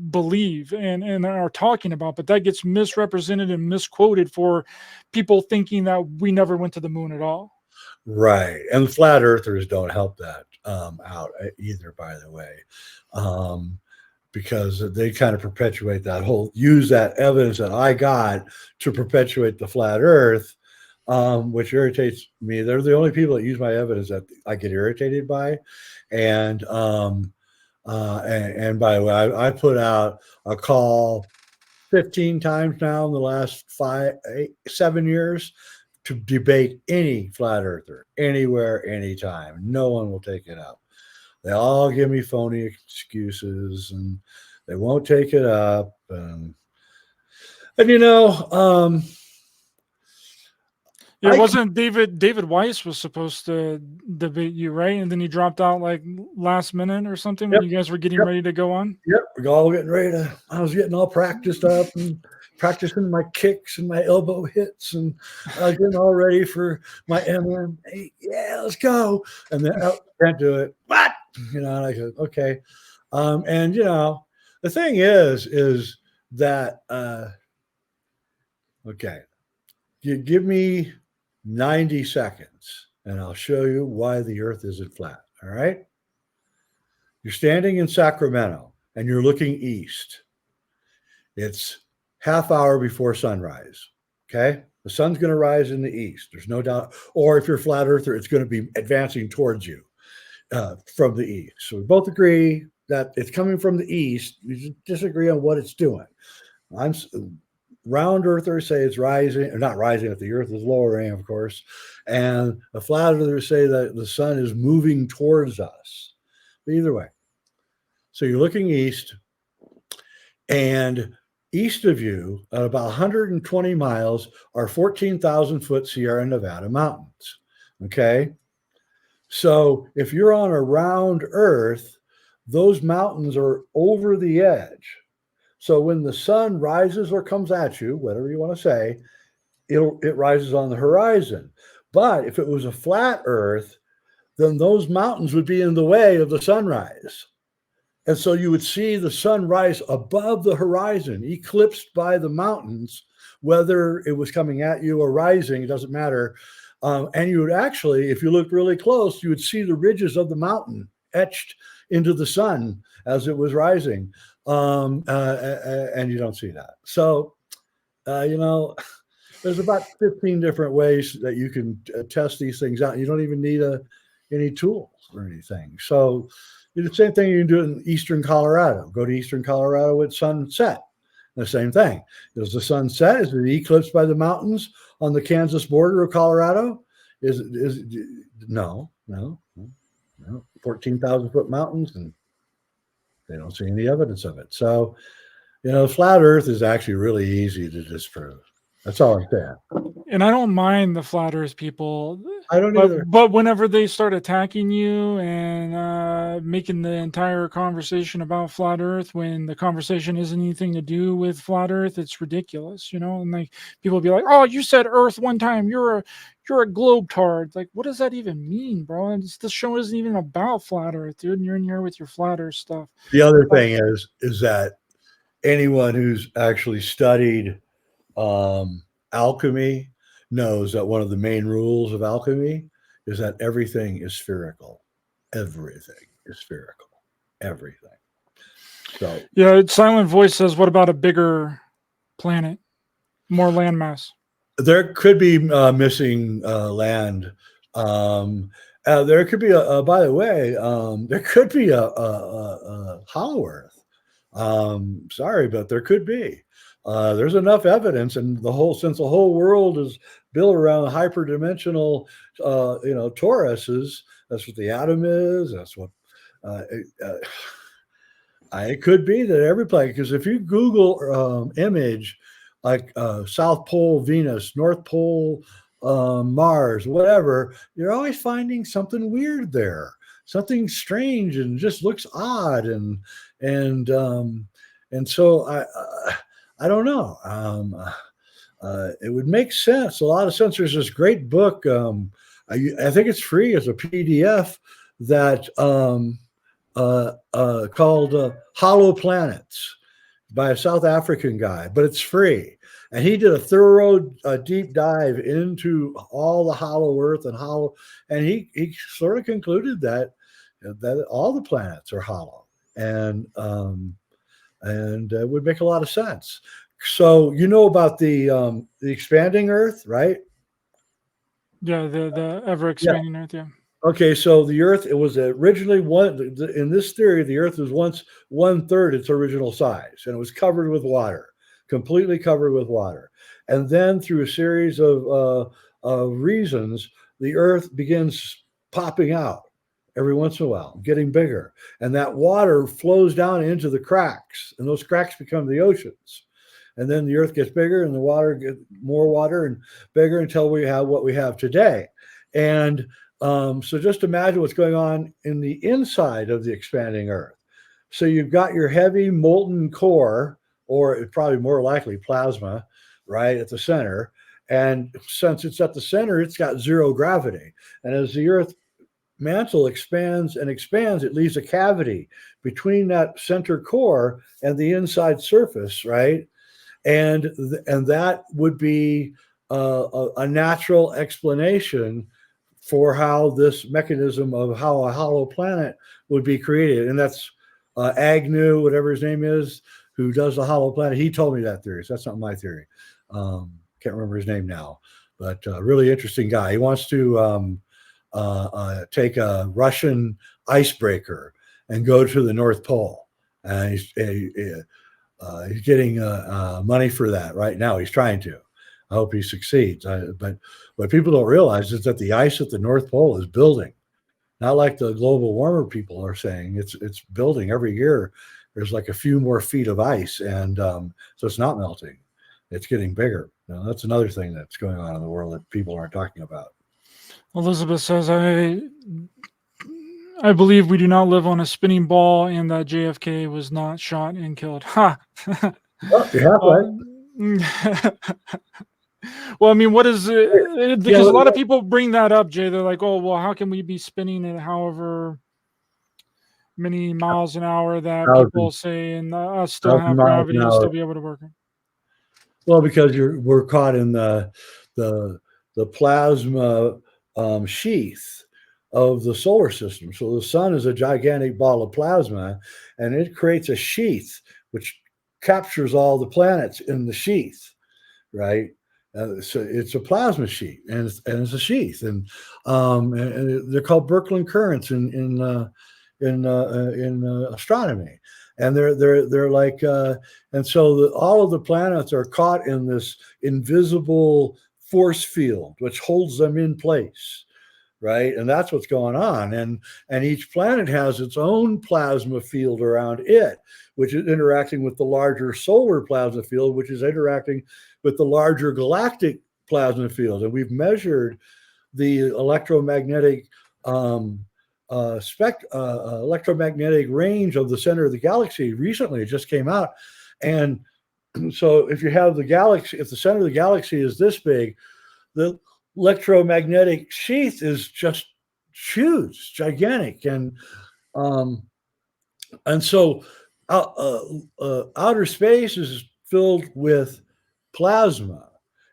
believe and are talking about, but that gets misrepresented and misquoted for people thinking that we never went to the moon at all. right. And flat earthers don't help that out either, by the way. Because they kind of perpetuate that whole use that evidence that I got to perpetuate the flat earth, which irritates me. They're the only people that use my evidence that I get irritated by. And and by the way, I put out a call 15 times now in the last 7 years to debate any flat earther anywhere, anytime. No one will take it up. They all give me phony excuses and they won't take it up. And you know, Yeah, it wasn't David Weiss was supposed to debate you, right? And then he dropped out like last minute or something when yep, you guys were getting yep, ready to go on. yep. We're all getting ready to. I was getting all practiced up and practicing my kicks and my elbow hits, and I was getting all ready for my MMA. Yeah, let's go. And then can't do it. What? You know, and I said, okay. And you know, the thing is that okay, you give me 90 seconds and I'll show you why the earth isn't flat. All right. You're standing in Sacramento and you're looking east. It's half hour before sunrise. Okay. The sun's going to rise in the east. There's no doubt. Or if you're a flat earther, it's going to be advancing towards you from the east. So we both agree that it's coming from the east. We just disagree on what it's doing. I'm round earthers say it's rising, or not rising if the earth is lowering, of course. And the flat earthers say that the sun is moving towards us. But either way. So you're looking east, and east of you, at about 120 miles, are 14,000 foot Sierra Nevada mountains. Okay. So if you're on a round earth, those mountains are over the edge. So when the sun rises or comes at you, whatever you want to say, it rises on the horizon. But if it was a flat earth, then those mountains would be in the way of the sunrise. And so you would see the sun rise above the horizon, eclipsed by the mountains, whether it was coming at you or rising, it doesn't matter. And you would actually, if you looked really close, you would see the ridges of the mountain etched into the sun as it was rising. And you don't see that. So, you know, there's about 15 different ways that you can test these things out. You don't even need any tools or anything. So, the same thing you can do in eastern Colorado. Go to eastern Colorado at sunset. The same thing. Is the sun set? Is it eclipsed by the mountains on the Kansas border of Colorado? Is no. 14,000 foot mountains, and they don't see any evidence of it. So Flat Earth is actually really easy to disprove. That's all I'm saying. And I don't mind the flat Earth people, I don't either. but whenever they start attacking you and making the entire conversation about flat Earth, when the conversation isn't anything to do with flat Earth, it's ridiculous, And like people be like, "Oh, you said Earth one time. You're a globetard." Like, what does that even mean, bro? And this show isn't even about flat Earth, dude. And you're in here with your flat Earth stuff. The other thing is that anyone who's actually studied alchemy knows that one of the main rules of alchemy is that everything is spherical. Everything is spherical. Everything. So yeah, Silent Voice says, "What about a bigger planet, more landmass?" There could be missing land. There could be by the way, there could be a hollow Earth. Sorry, but there could be. There's enough evidence, and since the whole world is built around hyperdimensional, toruses. That's what the atom is. That's what it could be that every planet. Because if you Google image like South Pole Venus, North Pole Mars, whatever, you're always finding something weird there, something strange, and just looks odd, and so I don't know. It would make sense. A lot of sense. There's this great book. I think it's free as a PDF that called Hollow Planets by a South African guy, but it's free. And he did a thorough deep dive into all the hollow Earth and he sort of concluded that all the planets are hollow, and it would make a lot of sense. So about the expanding Earth, right? Yeah, the ever expanding Earth. Yeah. Okay, so the Earth, it was originally in this theory, the Earth was once 1/3 its original size, and it was covered with water, completely covered with water. And then through a series of reasons, the Earth begins popping out every once in a while, getting bigger. And that water flows down into the cracks, and those cracks become the oceans. And then the Earth gets bigger, and the water gets more water and bigger until we have what we have today. And so just imagine what's going on in the inside of the expanding Earth. So you've got your heavy molten core, or probably more likely plasma, right at the center. And since it's at the center, it's got zero gravity. And as the Earth mantle expands and expands, it leaves a cavity between that center core and the inside surface, right? And that would be a natural explanation for how this mechanism of how a hollow planet would be created. And that's Agnew, whatever his name is, who does the hollow planet. He told me that theory. So that's not my theory. Can't remember his name now, but really interesting guy. He wants to take a Russian icebreaker and go to the North Pole. And he's getting money for that right now. He's trying to. I hope he succeeds. But what people don't realize is that the ice at the North Pole is building, not like the global warmer people are saying. It's building every year. There's like a few more feet of ice, and so it's not melting. It's getting bigger. Now, that's another thing that's going on in the world that people aren't talking about. Elizabeth says, I believe we do not live on a spinning ball, and that JFK was not shot and killed. Ha! Oh, you're half right. Well, I mean, what is it? Because a lot of people bring that up, Jay. They're like, "Oh, well, how can we be spinning at however many miles an hour that people say, and us still have gravity and still be able to work it?" Well, because we're caught in the plasma sheath of the solar system. So the sun is a gigantic ball of plasma, and it creates a sheath which captures all the planets in the sheath, right? So it's a plasma sheet, and it's a sheath, and they're called Birkeland currents in astronomy, and they're like, and so all of the planets are caught in this invisible force field which holds them in place, right? And that's what's going on. And each planet has its own plasma field around it, which is interacting with the larger solar plasma field, which is interacting with the larger galactic plasma field. And we've measured the electromagnetic electromagnetic range of the center of the galaxy recently. It just came out. And so if you have the galaxy, if the center of the galaxy is this big, the electromagnetic sheath is just huge, gigantic. And so outer space is filled with plasma,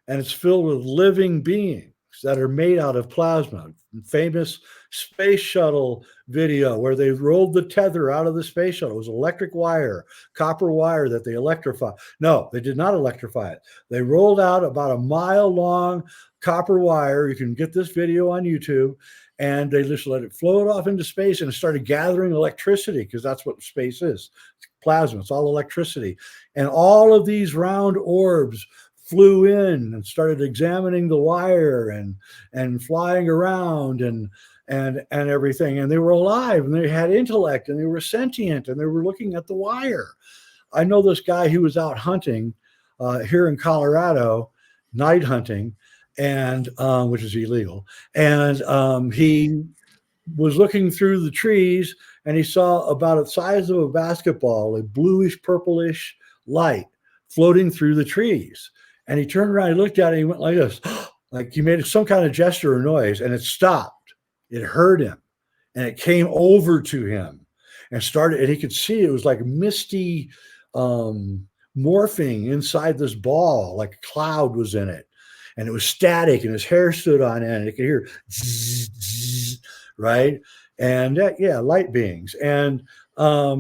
and it's filled with living beings that are made out of plasma. Famous space shuttle video where they rolled the tether out of the space shuttle. It was electric wire, copper wire that they electrified. No, they did not electrify it. They rolled out about a mile long copper wire. You can get this video on YouTube. And they just let it float off into space, and it started gathering electricity, because that's what space is. It's plasma. It's all electricity. And all of these round orbs flew in and started examining the wire and flying around and everything. And they were alive, and they had intellect, and they were sentient, and they were looking at the wire. I know this guy who was out hunting here in Colorado, night hunting, and which is illegal. And he was looking through the trees, and he saw about the size of a basketball, a bluish purplish light floating through the trees. And he turned around, he looked at it, he went like this, like he made some kind of gesture or noise, and it stopped. It hurt him, and it came over to him and started, and he could see it was like misty morphing inside this ball, like a cloud was in it. And it was static, and his hair stood on end. You could hear zzz, zzz, right? And light beings. And I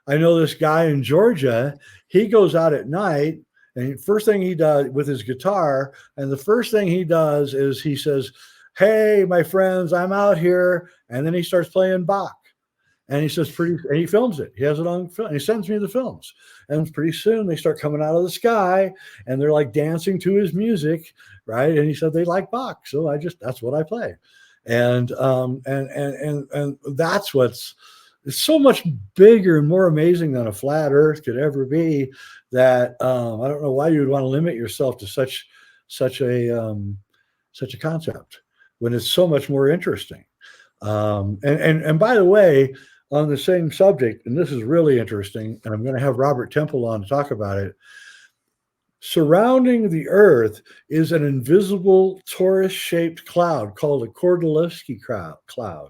know this guy in Georgia, he goes out at night, and first thing he does with his guitar, and the first thing he does is he says, "Hey, my friends, I'm out here." And then he starts playing Bach. And he says, and he films it. He has it on film, and he sends me the films. And pretty soon they start coming out of the sky, and they're like dancing to his music, right? And he said they like Bach, so that's what I play. And that's it's so much bigger and more amazing than a flat Earth could ever be. That I don't know why you would want to limit yourself to such a concept when it's so much more interesting. And by the way, on the same subject, and this is really interesting, and I'm going to have Robert Temple on to talk about it. Surrounding the Earth is an invisible torus-shaped cloud called a Kordylewski cloud,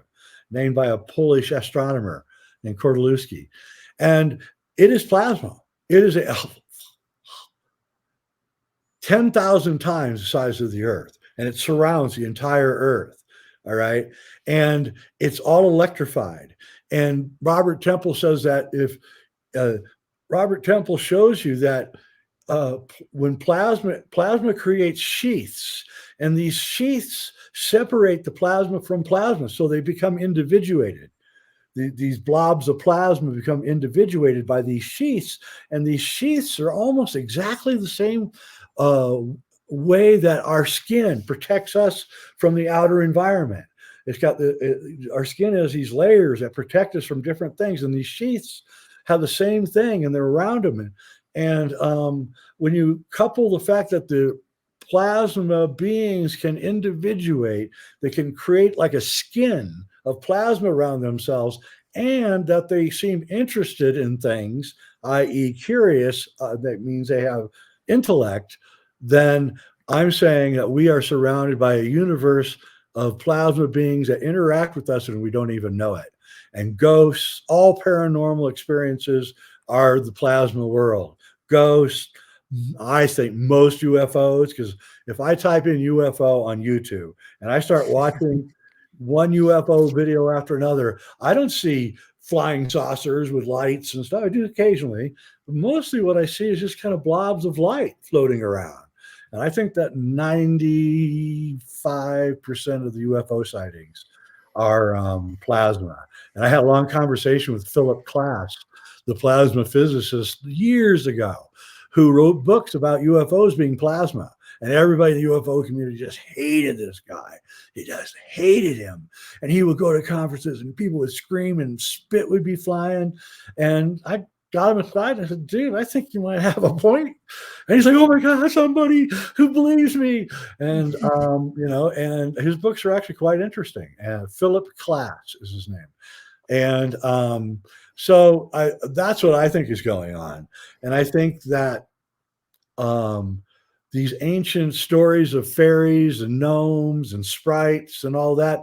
named by a Polish astronomer named Kordylewski. And it is plasma. It is 10,000 times the size of the Earth, and it surrounds the entire Earth. All right. And it's all electrified. And Robert Temple says that if Robert Temple shows you that when plasma creates sheaths, and these sheaths separate the plasma from plasma, so they become individuated. These blobs of plasma become individuated by these sheaths, and these sheaths are almost exactly the same way that our skin protects us from the outer environment. It's got our skin has these layers that protect us from different things, and these sheaths have the same thing, and they're around them. And when you couple the fact that the plasma beings can individuate, they can create like a skin of plasma around themselves, and that they seem interested in things, i.e. curious, that means they have intellect, then I'm saying that we are surrounded by a universe of plasma beings that interact with us and we don't even know it. And ghosts, all paranormal experiences are the plasma world. Ghosts, I think most UFOs, because if I type in UFO on YouTube and I start watching one UFO video after another, I don't see flying saucers with lights and stuff. I do occasionally, but mostly what I see is just kind of blobs of light floating around. And I think that 95% of the UFO sightings are plasma. And I had a long conversation with Philip Klass, the plasma physicist, years ago, who wrote books about UFOs being plasma. And everybody in the UFO community just hated this guy. He just hated him. And he would go to conferences and people would scream and spit would be flying. And I got him aside and I said, dude, I think you might have a point. And he's like, oh my God, somebody who believes me. And, and his books are actually quite interesting. And Philip Klass is his name. And so that's what I think is going on. And I think that these ancient stories of fairies and gnomes and sprites and all that,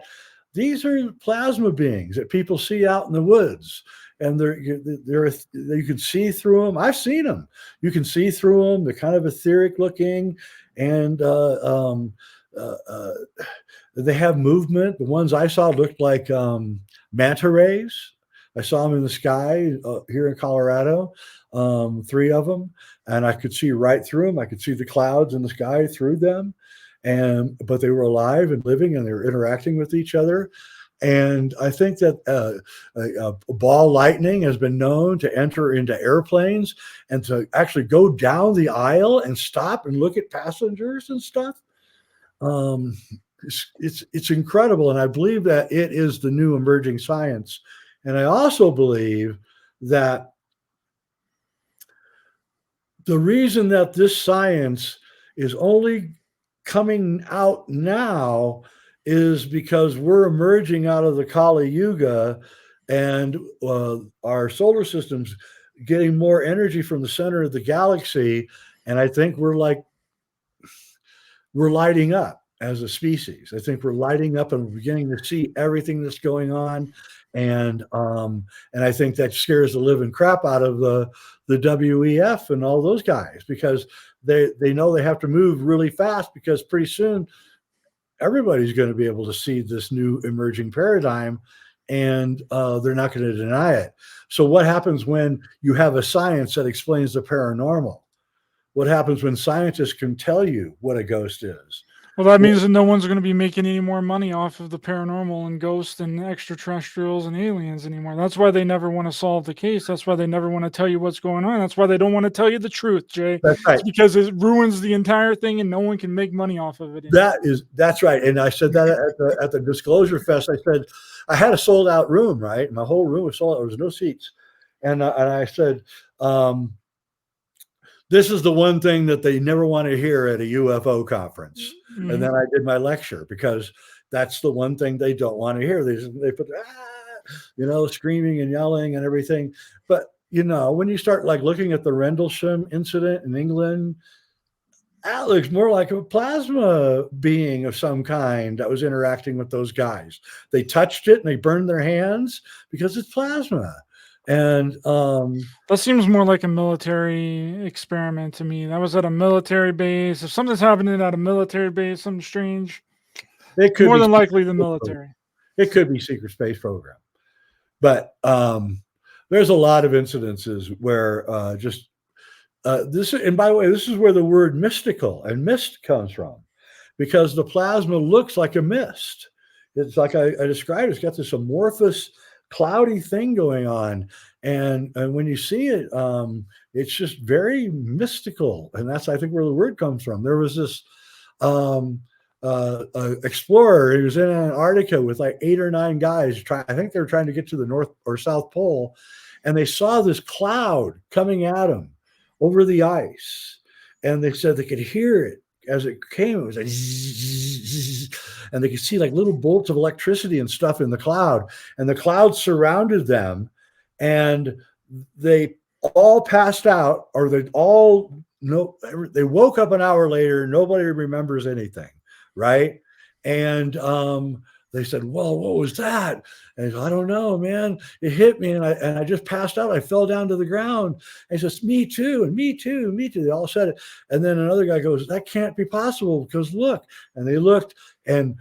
these are plasma beings that people see out in the woods. And you can see through them. I've seen them. You can see through them. They're kind of etheric looking, and they have movement. The ones I saw looked like manta rays. I saw them in the sky here in Colorado, 3 of them, and I could see right through them. I could see the clouds in the sky through them, but they were alive and living, and they were interacting with each other. And I think that ball lightning has been known to enter into airplanes and to actually go down the aisle and stop and look at passengers and stuff. It's incredible. And I believe that it is the new emerging science. And I also believe that the reason that this science is only coming out now is because we're emerging out of the Kali Yuga, and our solar system's getting more energy from the center of the galaxy. And I think we're lighting up as a species. I think we're lighting up and we're beginning to see everything that's going on. And I think that scares the living crap out of the WEF and all those guys, because they know they have to move really fast, because pretty soon everybody's going to be able to see this new emerging paradigm, and they're not going to deny it. So what happens when you have a science that explains the paranormal? What happens when scientists can tell you what a ghost is? Well, that means that no one's going to be making any more money off of the paranormal and ghosts and extraterrestrials and aliens anymore. That's why they never want to solve the case. That's why they never want to tell you what's going on. That's why they don't want to tell you the truth, Jay. That's right. It's because it ruins the entire thing and no one can make money off of it anymore. That's right. And I said that at the Disclosure Fest. I said, I had a sold out room, right? My whole room was sold out. There was no seats. And I said, this is the one thing that they never want to hear at a UFO conference. Mm-hmm. And then I did my lecture, because that's the one thing they don't want to hear. They put, screaming and yelling and everything. But, when you start looking at the Rendlesham incident in England, that looks more like a plasma being of some kind that was interacting with those guys. They touched it and they burned their hands because it's plasma. And that seems more like a military experiment to me. That was at a military base. If something's happening at a military base, something strange, it could more than likely the military. It could be secret space program. But there's a lot of incidences where this, and by the way, this is where the word mystical and mist comes from, because the plasma looks like a mist. It's like I described, it's got this amorphous, cloudy thing going on, and when you see it, it's just very mystical, and that's, I think, where the word comes from. There was this explorer. He was in Antarctica with 8 or 9 guys. I think they were trying to get to the North or South Pole, and they saw this cloud coming at them over the ice, and they said they could hear it as it came. It was like zzz, and they could see little bolts of electricity and stuff in the cloud, and the cloud surrounded them, and they all passed out, or they woke up an hour later. Nobody remembers anything, right? And they said, well, what was that? And he said, I don't know, man. It hit me, and I just passed out. I fell down to the ground. And he says, me too, and me too, me too. They all said it. And then another guy goes, that can't be possible, because look. And they looked, and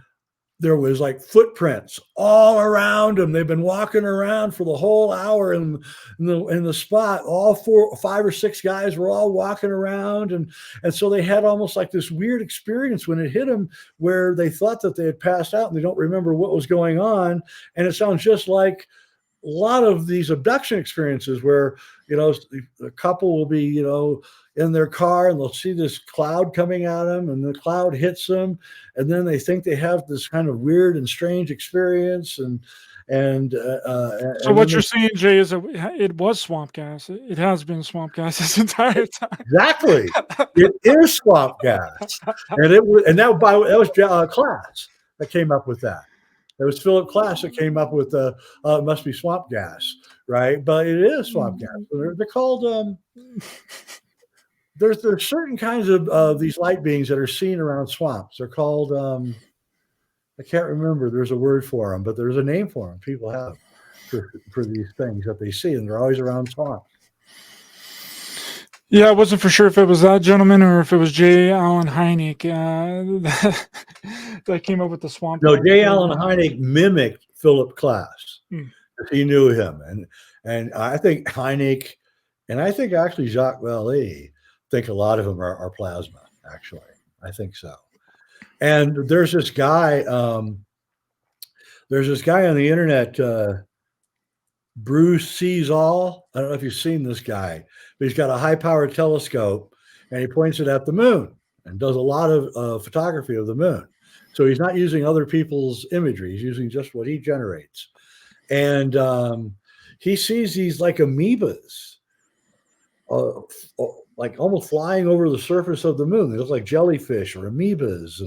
there was footprints all around them. They've been walking around for the whole hour in the spot. All 5 or 6 guys were all walking around. And so they had almost this weird experience when it hit them, where they thought that they had passed out and they don't remember what was going on. And it sounds just like a lot of these abduction experiences where, a couple will be, in their car, and they'll see this cloud coming at them, and the cloud hits them, and then they think they have this kind of weird and strange experience, So and what then you're they, saying, Jay, is that it was swamp gas. It has been swamp gas this entire time. exactly, it is swamp gas, and that was Class that came up with that. It was Philip Class that came up with it must be swamp gas, right? But it is swamp gas. They're called there's certain kinds of these light beings that are seen around swamps. They're called I can't remember. There's a word for them, but there's a name for them. People have for these things that they see, and they're always around swamps. Yeah, I wasn't for sure if it was that gentleman or if it was J. Allen Hynek that came up with the swamp. No, gas. J. Allen Hynek mimicked Philip Class. Hmm. He knew him, and I think Hynek, and I think actually Jacques Vallée, think a lot of them are plasma. Actually, I think so. And there's this guy on the internet, Bruce Sees All. I don't know if you've seen this guy, but he's got a high-powered telescope, and he points it at the moon and does a lot of photography of the moon. So he's not using other people's imagery; he's using just what he generates. And he sees these like amoebas, like almost flying over the surface of the moon. They look like jellyfish or amoebas,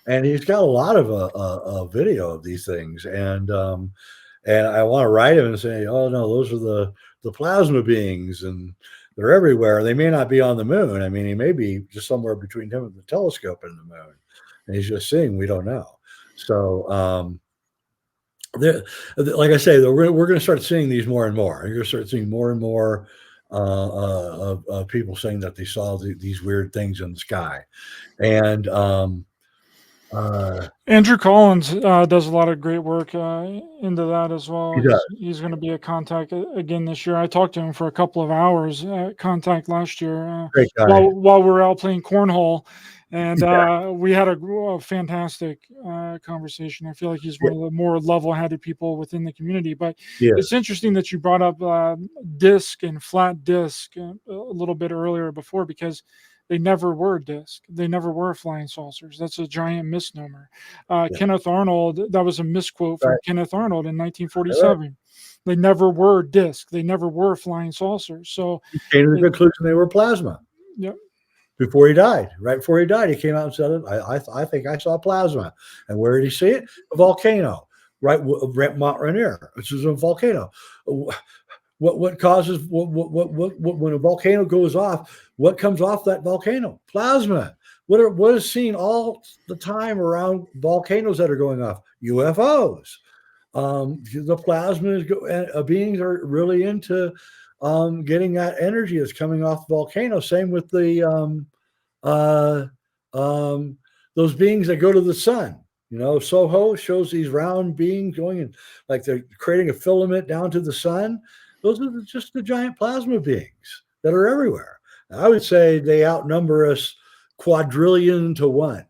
and he's got a lot of video of these things. And I want to write him and say, oh no, those are the plasma beings, and they're everywhere. They may not be on the moon. I mean, he may be just somewhere between him and the telescope and the moon, and he's just seeing. We don't know. So. Like I say, we're going to start seeing these more and more. You're going to start seeing more and more of people saying that they saw these weird things in the sky. And Andrew Collins does a lot of great work into that as well. He does. He's going to be at Contact again this year. I talked to him for a couple of hours at Contact last year great guy. while we were out playing cornhole. And we had a fantastic conversation. I feel like he's one of the more level-headed people within the community. But it's interesting that you brought up disc and flat disc a little bit earlier before, because they never were disc. They never were flying saucers. That's a giant misnomer. Kenneth Arnold, that was a misquote from Kenneth Arnold in 1947. Right. They never were disc. They never were flying saucers. So he came to the conclusion they were plasma. Yep. Before he died, right before he died, he came out and said it. I think I saw plasma. And where did he see it? A volcano, right? Mont Rainier, which is a volcano. What causes when a volcano goes off? What comes off that volcano? Plasma. What is seen all the time around volcanoes that are going off? UFOs. The plasma beings are really into getting that energy that's coming off the volcano. Same with the those beings that go to the sun. You know, Soho shows these round beings going and like they're creating a filament down to the sun. Those are just the giant plasma beings that are everywhere. I would say they outnumber us quadrillion to 1.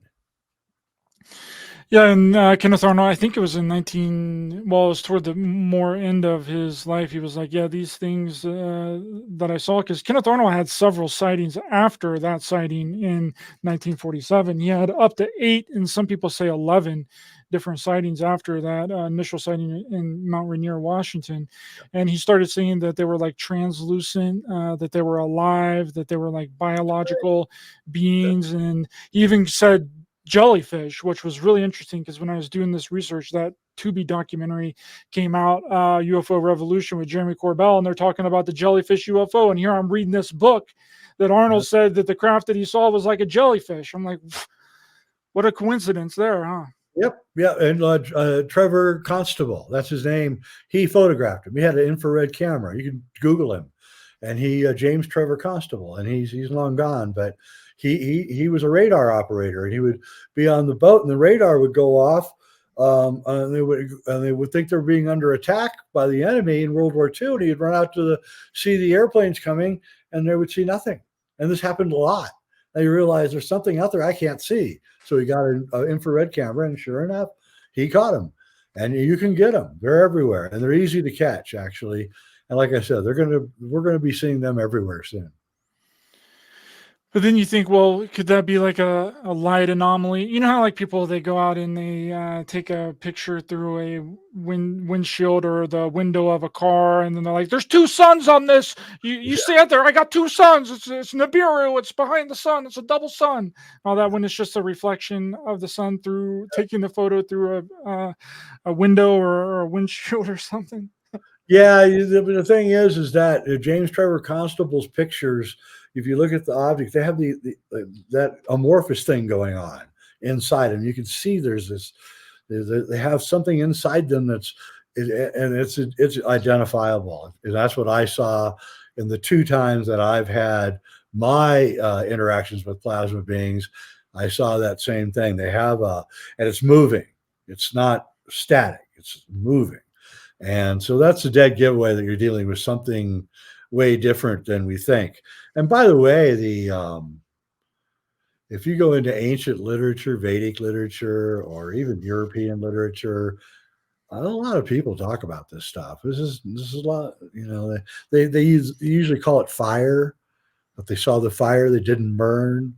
Yeah, and Kenneth Arnold, I think it was in it was toward the more end of his life. He was like, yeah, these things that I saw, because Kenneth Arnold had several sightings after that sighting in 1947. He had up to 8, and some people say 11 different sightings after that initial sighting in Mount Rainier, Washington. And he started seeing that they were like translucent, that they were alive, that they were like biological beings. And he even said jellyfish, which was really interesting, because when I was doing this research, that Tubi documentary came out, UFO Revolution with Jeremy Corbell, and they're talking about the jellyfish UFO. And here I'm reading this book that Arnold said that the craft that he saw was like a jellyfish. I'm like, what a coincidence there, huh? Yep. Yeah. And Trevor Constable, that's his name. He photographed him. He had an infrared camera. You can Google him. And he, James Trevor Constable, and he's long gone, but he was a radar operator, and he would be on the boat, and the radar would go off, and they would think they're being under attack by the enemy in World War II, and he'd run out to see the airplanes coming, and they would see nothing. And this happened a lot. And you realize there's something out there I can't see. So he got an infrared camera, and sure enough, he caught them. And you can get them. They're everywhere, and they're easy to catch, actually. And like I said, we're going to be seeing them everywhere soon. But then you think, well, could that be like a light anomaly? You know how like people, they go out and they take a picture through a windshield or the window of a car, and then they're like, "There's two suns on this. You see it there? I got two suns. It's Nibiru. It's behind the sun. It's a double sun." All that when it's just a reflection of the sun through taking the photo through a window or a windshield or something. Yeah, the thing is that James Trevor Constable's pictures, if you look at the object, they have that amorphous thing going on inside them. You can see there's this, they have something inside them and it's identifiable. And that's what I saw in the two times that I've had my interactions with plasma beings. I saw that same thing. They have and it's moving. It's not static. It's moving. And so that's a dead giveaway that you're dealing with something way different than we think. And by the way, if you go into ancient literature, Vedic literature, or even European literature, a lot of people talk about this stuff. This is a lot. They usually call it fire, but they saw the fire, they didn't burn.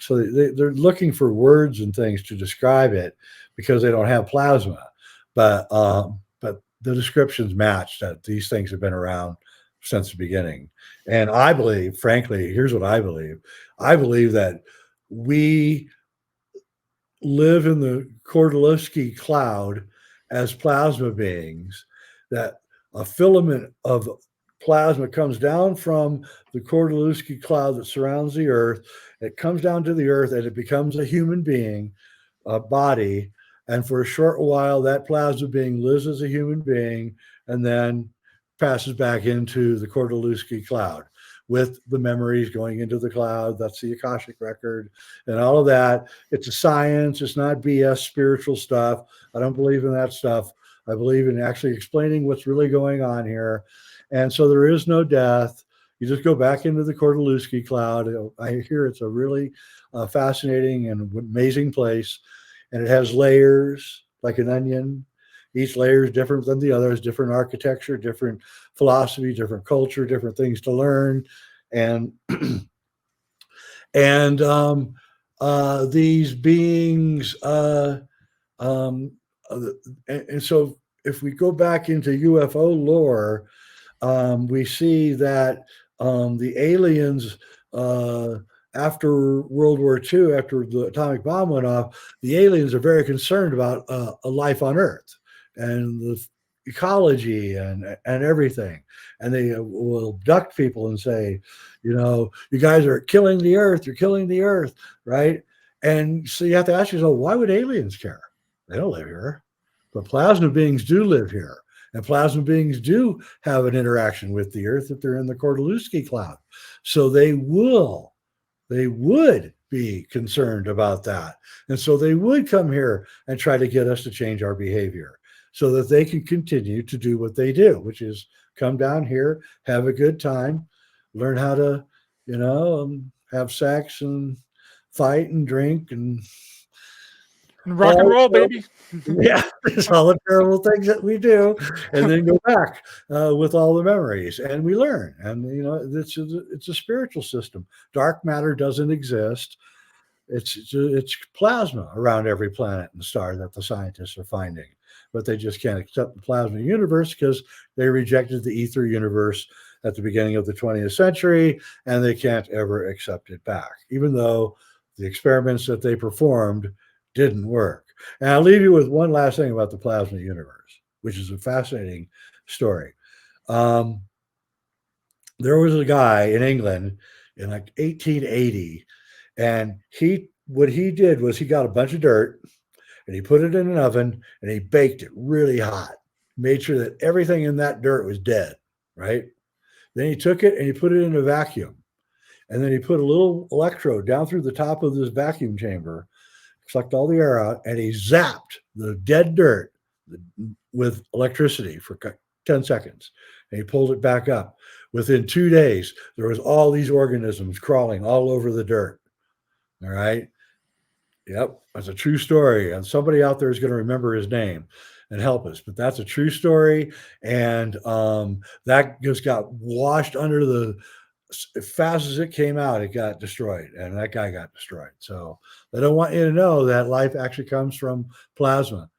So they're looking for words and things to describe it because they don't have plasma. But the descriptions match that these things have been around since the beginning. And I believe, frankly, here's what I believe. I believe that we live in the Kordylewski cloud as plasma beings, that a filament of plasma comes down from the Kordylewski cloud that surrounds the earth. It comes down to the earth and it becomes a human being, a body. And for a short while, that plasma being lives as a human being and then passes back into the Kordylewski cloud with the memories going into the cloud. That's the Akashic record and all of that. It's a science. It's not BS spiritual stuff. I don't believe in that stuff. I believe in actually explaining what's really going on here. And so there is no death. You just go back into the Kordylewski cloud. I hear it's a really fascinating and amazing place. And it has layers like an onion. Each layer is different than the others, different architecture, different philosophy, different culture, different things to learn. And these beings, and so if we go back into UFO lore, we see that the aliens, after World War II, after the atomic bomb went off, the aliens are very concerned about a life on Earth and the ecology and everything. And they will abduct people and say, you guys are killing the Earth. You're killing the Earth, right? And so you have to ask yourself, why would aliens care? They don't live here. But plasma beings do live here. And plasma beings do have an interaction with the Earth if they're in the Kordylewski cloud. So they would be concerned about that. And so they would come here and try to get us to change our behavior so that they can continue to do what they do, which is come down here, have a good time, learn how to, have sex and fight and drink and rock and roll, baby. Yeah, it's all the terrible things that we do, and then go back with all the memories, and we learn. And it's a spiritual system. Dark matter doesn't exist. It's plasma around every planet and star that the scientists are finding, but they just can't accept the plasma universe because they rejected the ether universe at the beginning of the 20th century, and they can't ever accept it back, even though the experiments that they performed didn't work. And I'll leave you with one last thing about the plasma universe, which is a fascinating story. There was a guy in England in like 1880, and what he did was he got a bunch of dirt and he put it in an oven and he baked it really hot, made sure that everything in that dirt was dead, right? Then he took it and he put it in a vacuum. And then he put a little electrode down through the top of this vacuum chamber, sucked all the air out, and he zapped the dead dirt with electricity for 10 seconds. And he pulled it back up. Within 2 days, there was all these organisms crawling all over the dirt. All right. Yep. That's a true story. And somebody out there is going to remember his name and help us. But that's a true story. And that just got washed under the as fast as it came out, it got destroyed, and that guy got destroyed. So they don't want you to know that life actually comes from plasma.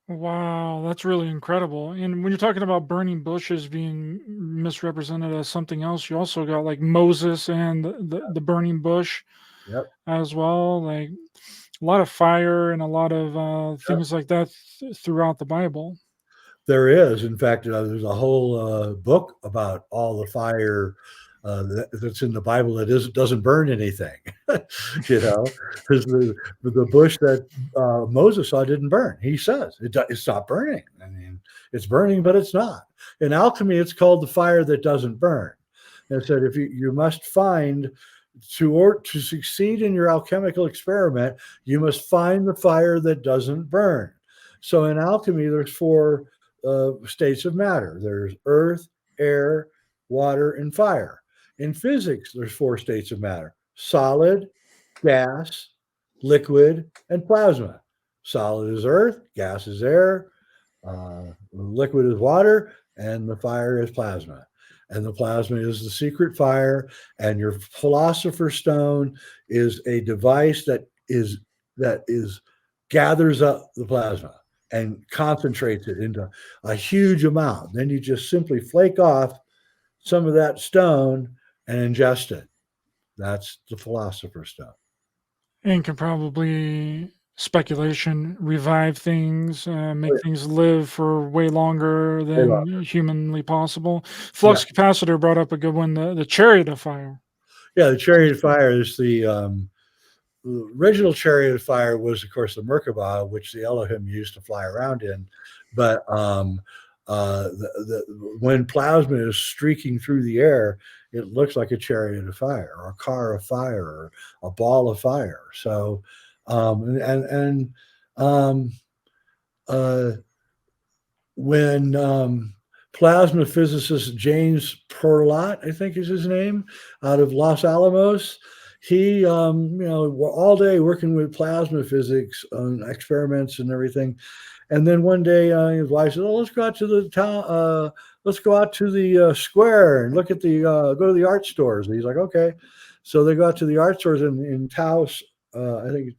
Wow, that's really incredible. And when you're talking about burning bushes being misrepresented as something else, you also got like Moses and the burning bush Yep. as well. Like a lot of fire and a lot of Yep. things like that throughout the Bible. There is, in fact, there's a whole book about all the fire that's in the Bible that doesn't burn anything. You know, because the bush that Moses saw didn't burn. He says it's not burning. I mean, it's burning, but it's not. In alchemy, it's called the fire that doesn't burn. And it said if you must find to succeed in your alchemical experiment, you must find the fire that doesn't burn. So in alchemy, there's four states of matter. There's earth, air, water, and fire. In physics, there's four states of matter: solid, gas, liquid, and plasma. Solid is earth, gas is air, liquid is water, and the fire is plasma. And the plasma is the secret fire, and your philosopher's stone is a device that is gathers up the plasma and concentrates it into a huge amount. Then you just simply flake off some of that stone and ingest it. That's the philosopher's stone. And can probably speculation revive things, make things live for way longer They love than humanly possible. it. Yeah. Flux capacitor brought up a good one, the chariot of fire. Yeah, the chariot of fire is the original chariot of fire was, of course, the Merkabah, which the Elohim used to fly around in. But when plasma is streaking through the air, it looks like a chariot of fire, or a car of fire, or a ball of fire. So, um, uh, when plasma physicist James Perlot, I think is his name, out of Los Alamos, he, all day working with plasma physics on experiments and everything. And then one day his wife said, "Oh, let's go out to the town. Let's go out to the square and look at go to the art stores." And he's like, "Okay." So they go out to the art stores in Taos, I think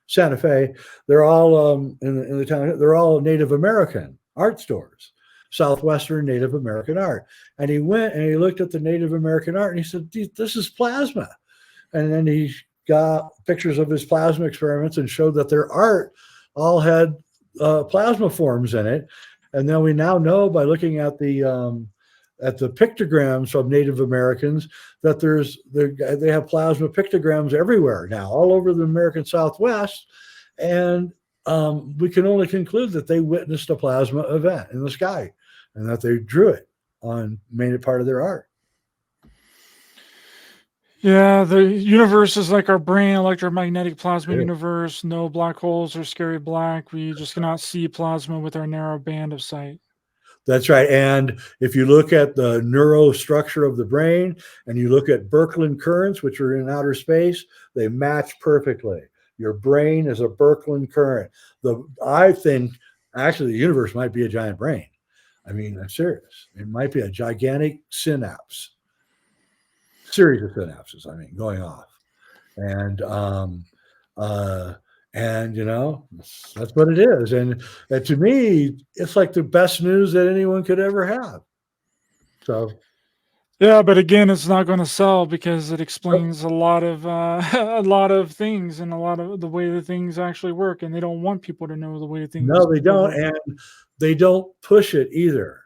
Santa Fe. They're all in the town. They're all Native American art stores, Southwestern Native American art. And he went and he looked at the Native American art and he said, "This is plasma." And then he got pictures of his plasma experiments and showed that their art all had plasma forms in it. And then we now know by looking at the pictograms from Native Americans that they have plasma pictograms everywhere now, all over the American Southwest. And we can only conclude that they witnessed a plasma event in the sky and that they drew it made it part of their art. Yeah, the universe is like our brain, electromagnetic plasma universe. No black holes or scary black. We just cannot see plasma with our narrow band of sight. That's right. And if you look at the neurostructure of the brain and you look at Birkeland currents, which are in outer space, they match perfectly. Your brain is a Birkeland current. I think actually the universe might be a giant brain. I mean, I'm serious. It might be a gigantic synapse. Series of synapses, going off. And that's what it is. And to me, it's like the best news that anyone could ever have. So yeah, but again, it's not going to sell because it explains a lot of things and a lot of the way that things actually work, and they don't want people to know the way things. No, they don't, and they don't push it either.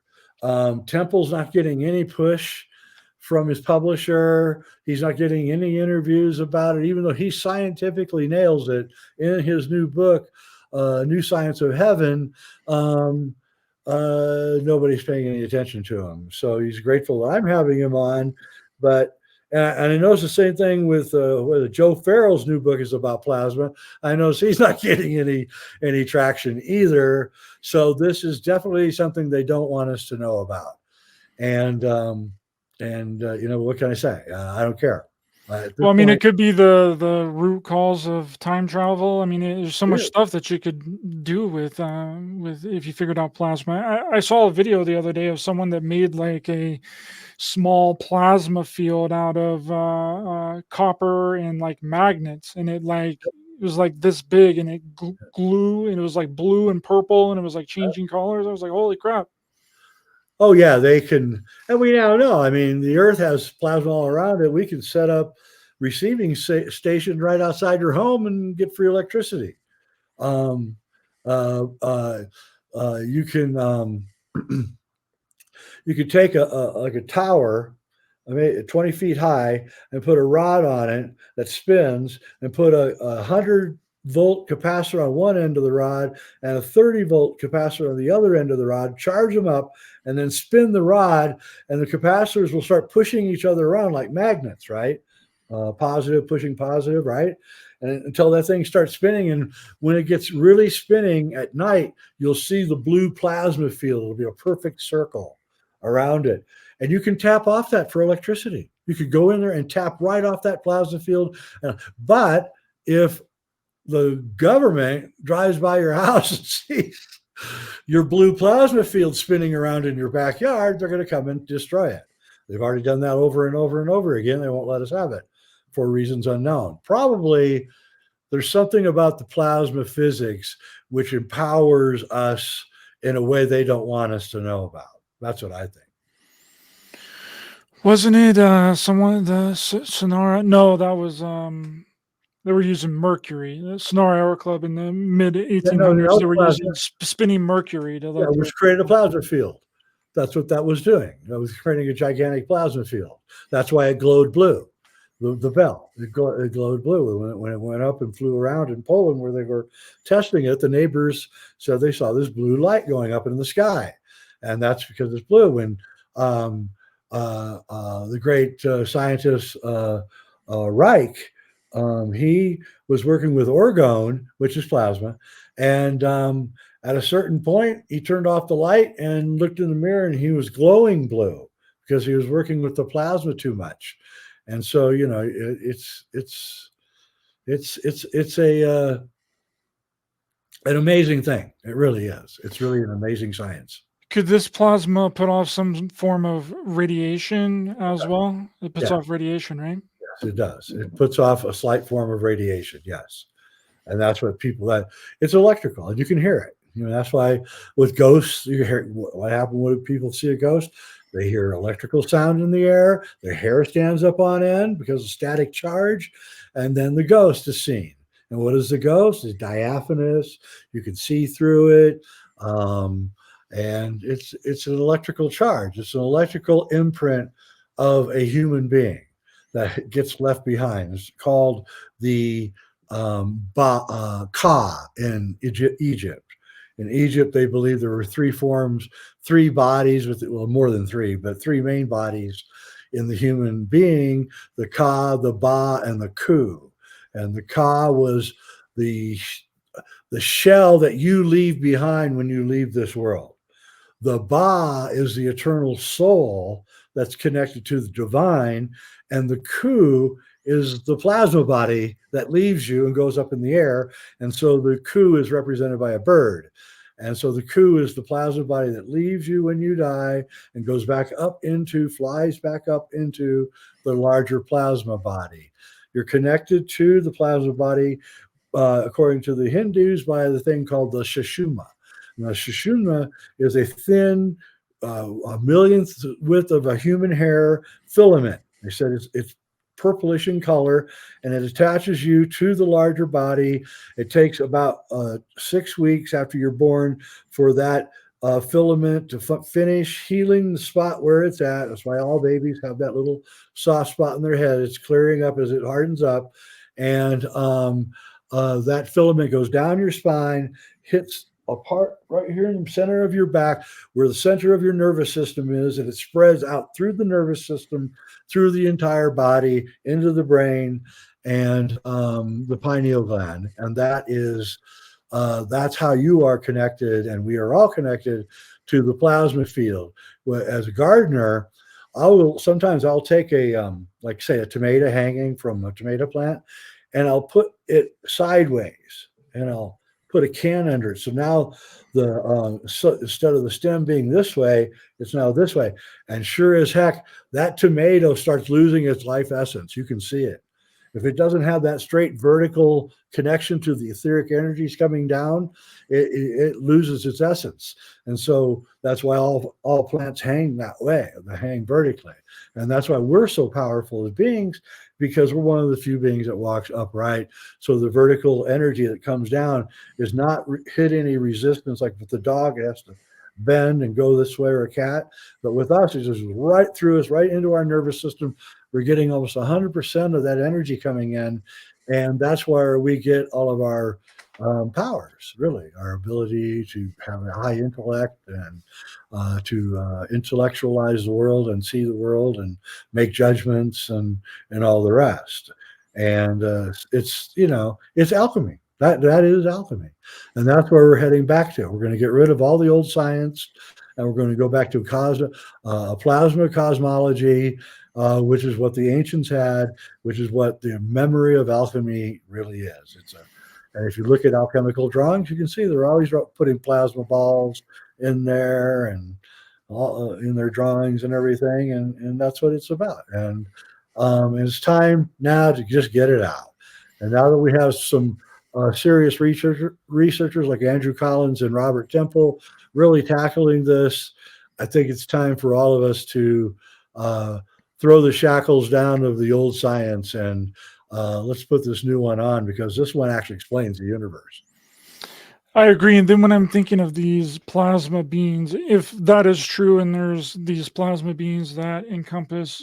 Temple's not getting any push from his publisher. He's not getting any interviews about it, even though he scientifically nails it in his new book, New Science of Heaven. Nobody's paying any attention to him. So he's grateful that I'm having him on. But and I notice the same thing with Joe Farrell's new book is about plasma. I notice he's not getting any traction either. So this is definitely something they don't want us to know about. And what can I say? I don't care. At this Well, I mean, it point, could be the root cause of time travel. I mean, there's so much yeah, stuff that you could do with if you figured out plasma. I saw a video the other day of someone that made like a small plasma field out of copper and like magnets, and it was like this big, and it glue, and it was like blue and purple, and it was like changing colors. I was like, holy crap! oh yeah, they can, and we now know. I mean, the Earth has plasma all around it. We can set up receiving stations right outside your home and get free electricity. Um, uh, uh, you can you could take like a tower, I mean, 20 feet high, and put a rod on it that spins, and put a 100-volt capacitor on one end of the rod and a 30-volt capacitor on the other end of the rod, charge them up, and then spin the rod, and the capacitors will start pushing each other around like magnets, right? Positive pushing positive, right? And until that thing starts spinning. And when it gets really spinning at night, you'll see the blue plasma field. It'll be a perfect circle around it. And you can tap off that for electricity. You could go in there and tap right off that plasma field. But if the government drives by your house and sees your blue plasma field spinning around in your backyard, they're going to come and destroy it. They've already done that over and over and over again. They won't let us have it for reasons unknown. Probably there's something about the plasma physics which empowers us in a way they don't want us to know about. That's what I think. Wasn't it someone the Sonora? No, that was they were using mercury. The Sonora Aero Club in the mid Yeah, no, 1800s. no They were plasma. using spinning mercury to Yeah, let the which created a plasma field. That's what that was doing. That was creating a gigantic plasma field. That's why it glowed blue. The bell, it glowed blue. When it went up and flew around in Poland where they were testing it, the neighbors said they saw this blue light going up in the sky. And that's because it's blue. When um, the great scientist Reich, he was working with orgone, which is plasma, and at a certain point, he turned off the light and looked in the mirror, and he was glowing blue because he was working with the plasma too much. And so, you know, it's a an amazing thing. It really is. It's really an amazing science. Could this plasma put off some form of radiation as well? It puts Yeah, off radiation, right? yes, it does. It puts off a slight form of radiation. Yes. And that's what people that it's electrical and you can hear it. You know, that's why with ghosts, you hear what happened when people see a ghost. They hear electrical sound in the air, their hair stands up on end because of static charge, and then the ghost is seen. And what is the ghost? It's diaphanous, you can see through it. Um, and it's an electrical charge, it's an electrical imprint of a human being that gets left behind. It's called the Ka in Egypt. In Egypt, they believe there were three forms, three bodies with, well, more than three, but three main bodies in the human being: the Ka, the Ba, and the Ku. And the Ka was the the shell that you leave behind when you leave this world. The Ba is the eternal soul that's connected to the divine, and the Ku is the plasma body that leaves you and goes up in the air. And so the Ku is represented by a bird. And so the Ku is the plasma body that leaves you when you die and goes back up into, flies back up into the larger plasma body. You're connected to the plasma body, according to the Hindus, by the thing called the Sushumna. Now, Sushumna is a thin, a millionth width of a human hair filament. They said it's purplish in color, and it attaches you to the larger body. It takes about 6 weeks after you're born for that filament to finish healing the spot where it's at. That's why all babies have that little soft spot in their head. It's clearing up as it hardens up, and that filament goes down your spine, hits a part right here in the center of your back where the center of your nervous system is, and it spreads out through the nervous system, through the entire body, into the brain and the pineal gland. And that is that's how you are connected, and we are all connected to the plasma field. As a gardener, sometimes I'll take like say a tomato hanging from a tomato plant, and I'll put it sideways, and I'll put a can under it. So now so instead of the stem being this way, it's now this way. And sure as heck, that tomato starts losing its life essence. You can see it. If it doesn't have that straight vertical connection to the etheric energies coming down, it loses its essence. And so that's why all plants hang that way. They hang vertically. And that's why we're so powerful as beings, because we're one of the few beings that walks upright. So the vertical energy that comes down is not hit any resistance. Like with the dog, it has to bend and go this way, or a cat. But with us, it's just right through us, right into our nervous system. We're getting almost 100% of that energy coming in. And that's where we get all of our powers, really, our ability to have a high intellect and to intellectualize the world and see the world and make judgments and all the rest. And it's alchemy. That is alchemy, and that's where we're heading back to. We're going to get rid of all the old science, and we're going to go back to a plasma cosmology, which is what the ancients had, which is what the memory of alchemy really is. And if you look at alchemical drawings, you can see they're always putting plasma balls in there and all, in their drawings and everything, and that's what it's about. And it's time now to just get it out. And now that we have some serious researchers like Andrew Collins and Robert Temple really tackling this, I think it's time for all of us to throw the shackles down of the old science and let's put this new one on, because this one actually explains the universe. I agree. And then when I'm thinking of these plasma beings, if that is true, and there's these plasma beings that encompass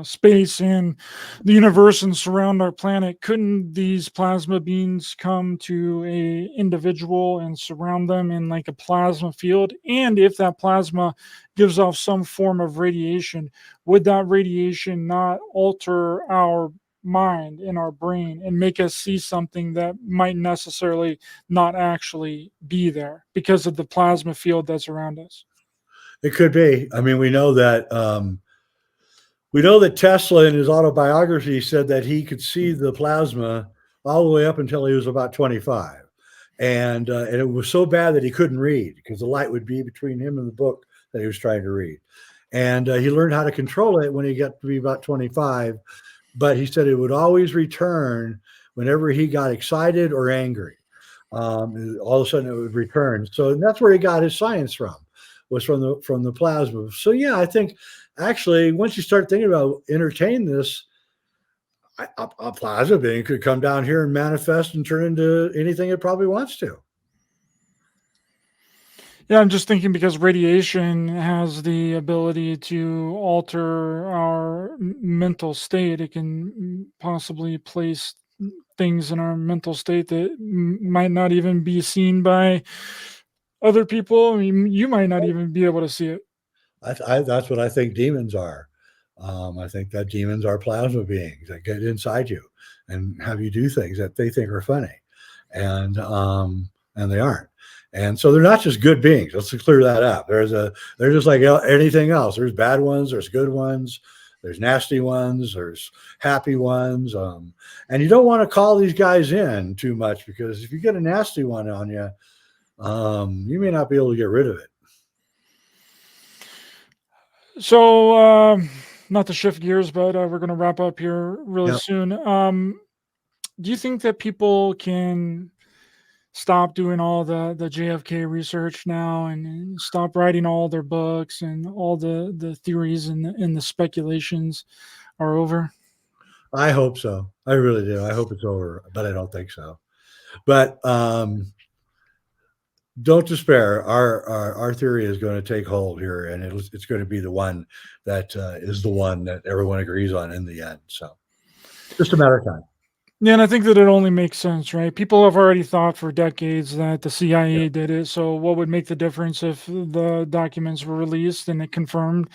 space and the universe and surround our planet, couldn't these plasma beings come to a individual and surround them in like a plasma field? And if that plasma gives off some form of radiation, would that radiation not alter our mind in our brain and make us see something that might necessarily not actually be there because of the plasma field that's around us? It could be. I mean, we know that Tesla in his autobiography said that he could see the plasma all the way up until he was about 25. And it was so bad that he couldn't read because the light would be between him and the book that he was trying to read. And he learned how to control it when he got to be about 25. But he said it would always return whenever he got excited or angry. All of a sudden it would return. So that's where he got his science from, was from the plasma. So yeah, I think actually once you start thinking about entertain this, a plasma being could come down here and manifest and turn into anything it probably wants to. Yeah, I'm just thinking because radiation has the ability to alter our mental state. It can possibly place things in our mental state that might not even be seen by other people. I mean, you might not even be able to see it. That's what I think demons are. I think that demons are plasma beings that get inside you and have you do things that they think are funny, and they aren't. And so they're not just good beings. Let's clear that up. They're just like anything else. There's bad ones. There's good ones. There's nasty ones. There's happy ones. And you don't want to call these guys in too much, because if you get a nasty one on you, you may not be able to get rid of it. So, not to shift gears, but we're going to wrap up here really Yep. soon. Do you think that people can stop doing all the JFK research now and stop writing all their books and all the theories and the speculations are over? I hope so. I really do. I hope it's over, but I don't think so. But don't despair. Our theory is going to take hold here, and it's going to be the one that is the one that everyone agrees on in the end. So, just a matter of time. Yeah, and I think that it only makes sense, right? People have already thought for decades that the Yeah, CIA did it. So, what would make the difference if the documents were released and it confirmed?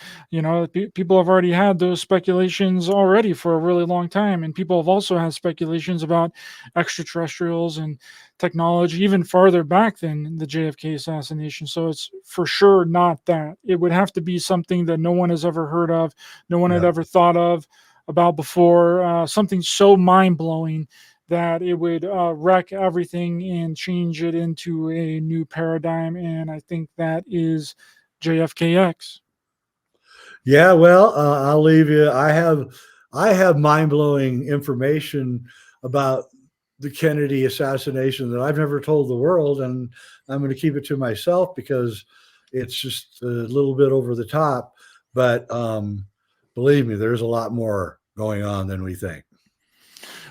People have already had those speculations already for a really long time. And people have also had speculations about extraterrestrials and technology even farther back than the JFK assassination. So, it's for sure not that. It would have to be something that no one has ever heard of, no one had yeah. ever thought of about before, something so mind blowing that it would wreck everything and change it into a new paradigm. And I think that is JFKX. Yeah, well, I'll leave you. I have mind blowing information about the Kennedy assassination that I've never told the world, and I'm going to keep it to myself because it's just a little bit over the top. But believe me, there's a lot more going on than we think.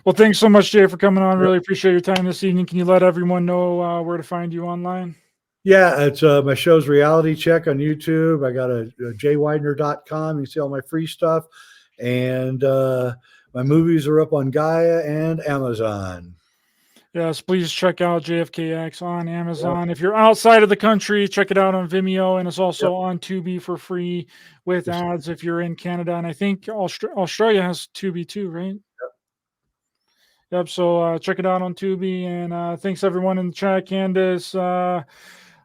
Well, thanks so much, Jay, for coming on. Yep. Really appreciate your time this evening. Can you let everyone know where to find you online? Yeah, it's my show's Reality Check on YouTube. I got a jayweidner.com. You can see all my free stuff. And my movies are up on Gaia and Amazon. Yes, please check out JFKX on Yep. Amazon. If you're outside of the country, check it out on Vimeo, and it's Yep. also on Tubi for free with Just, ads if you're in Canada. And I think Australia has Tubi too, right? Yep. So check it out on Tubi. And thanks everyone in the chat: Candace,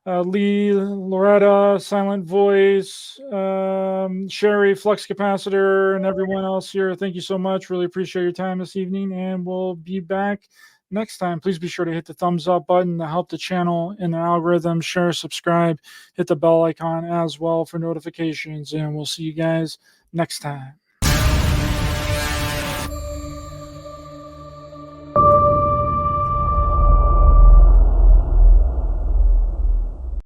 Lee, Loretta, Silent Voice, Sherry, Flux Capacitor, and everyone else here. Thank you so much. Really appreciate your time this evening. And we'll be back next time. Please be sure to hit the thumbs up button to help the channel in the algorithm. Share, subscribe, hit the bell icon as well for notifications. And we'll see you guys next time.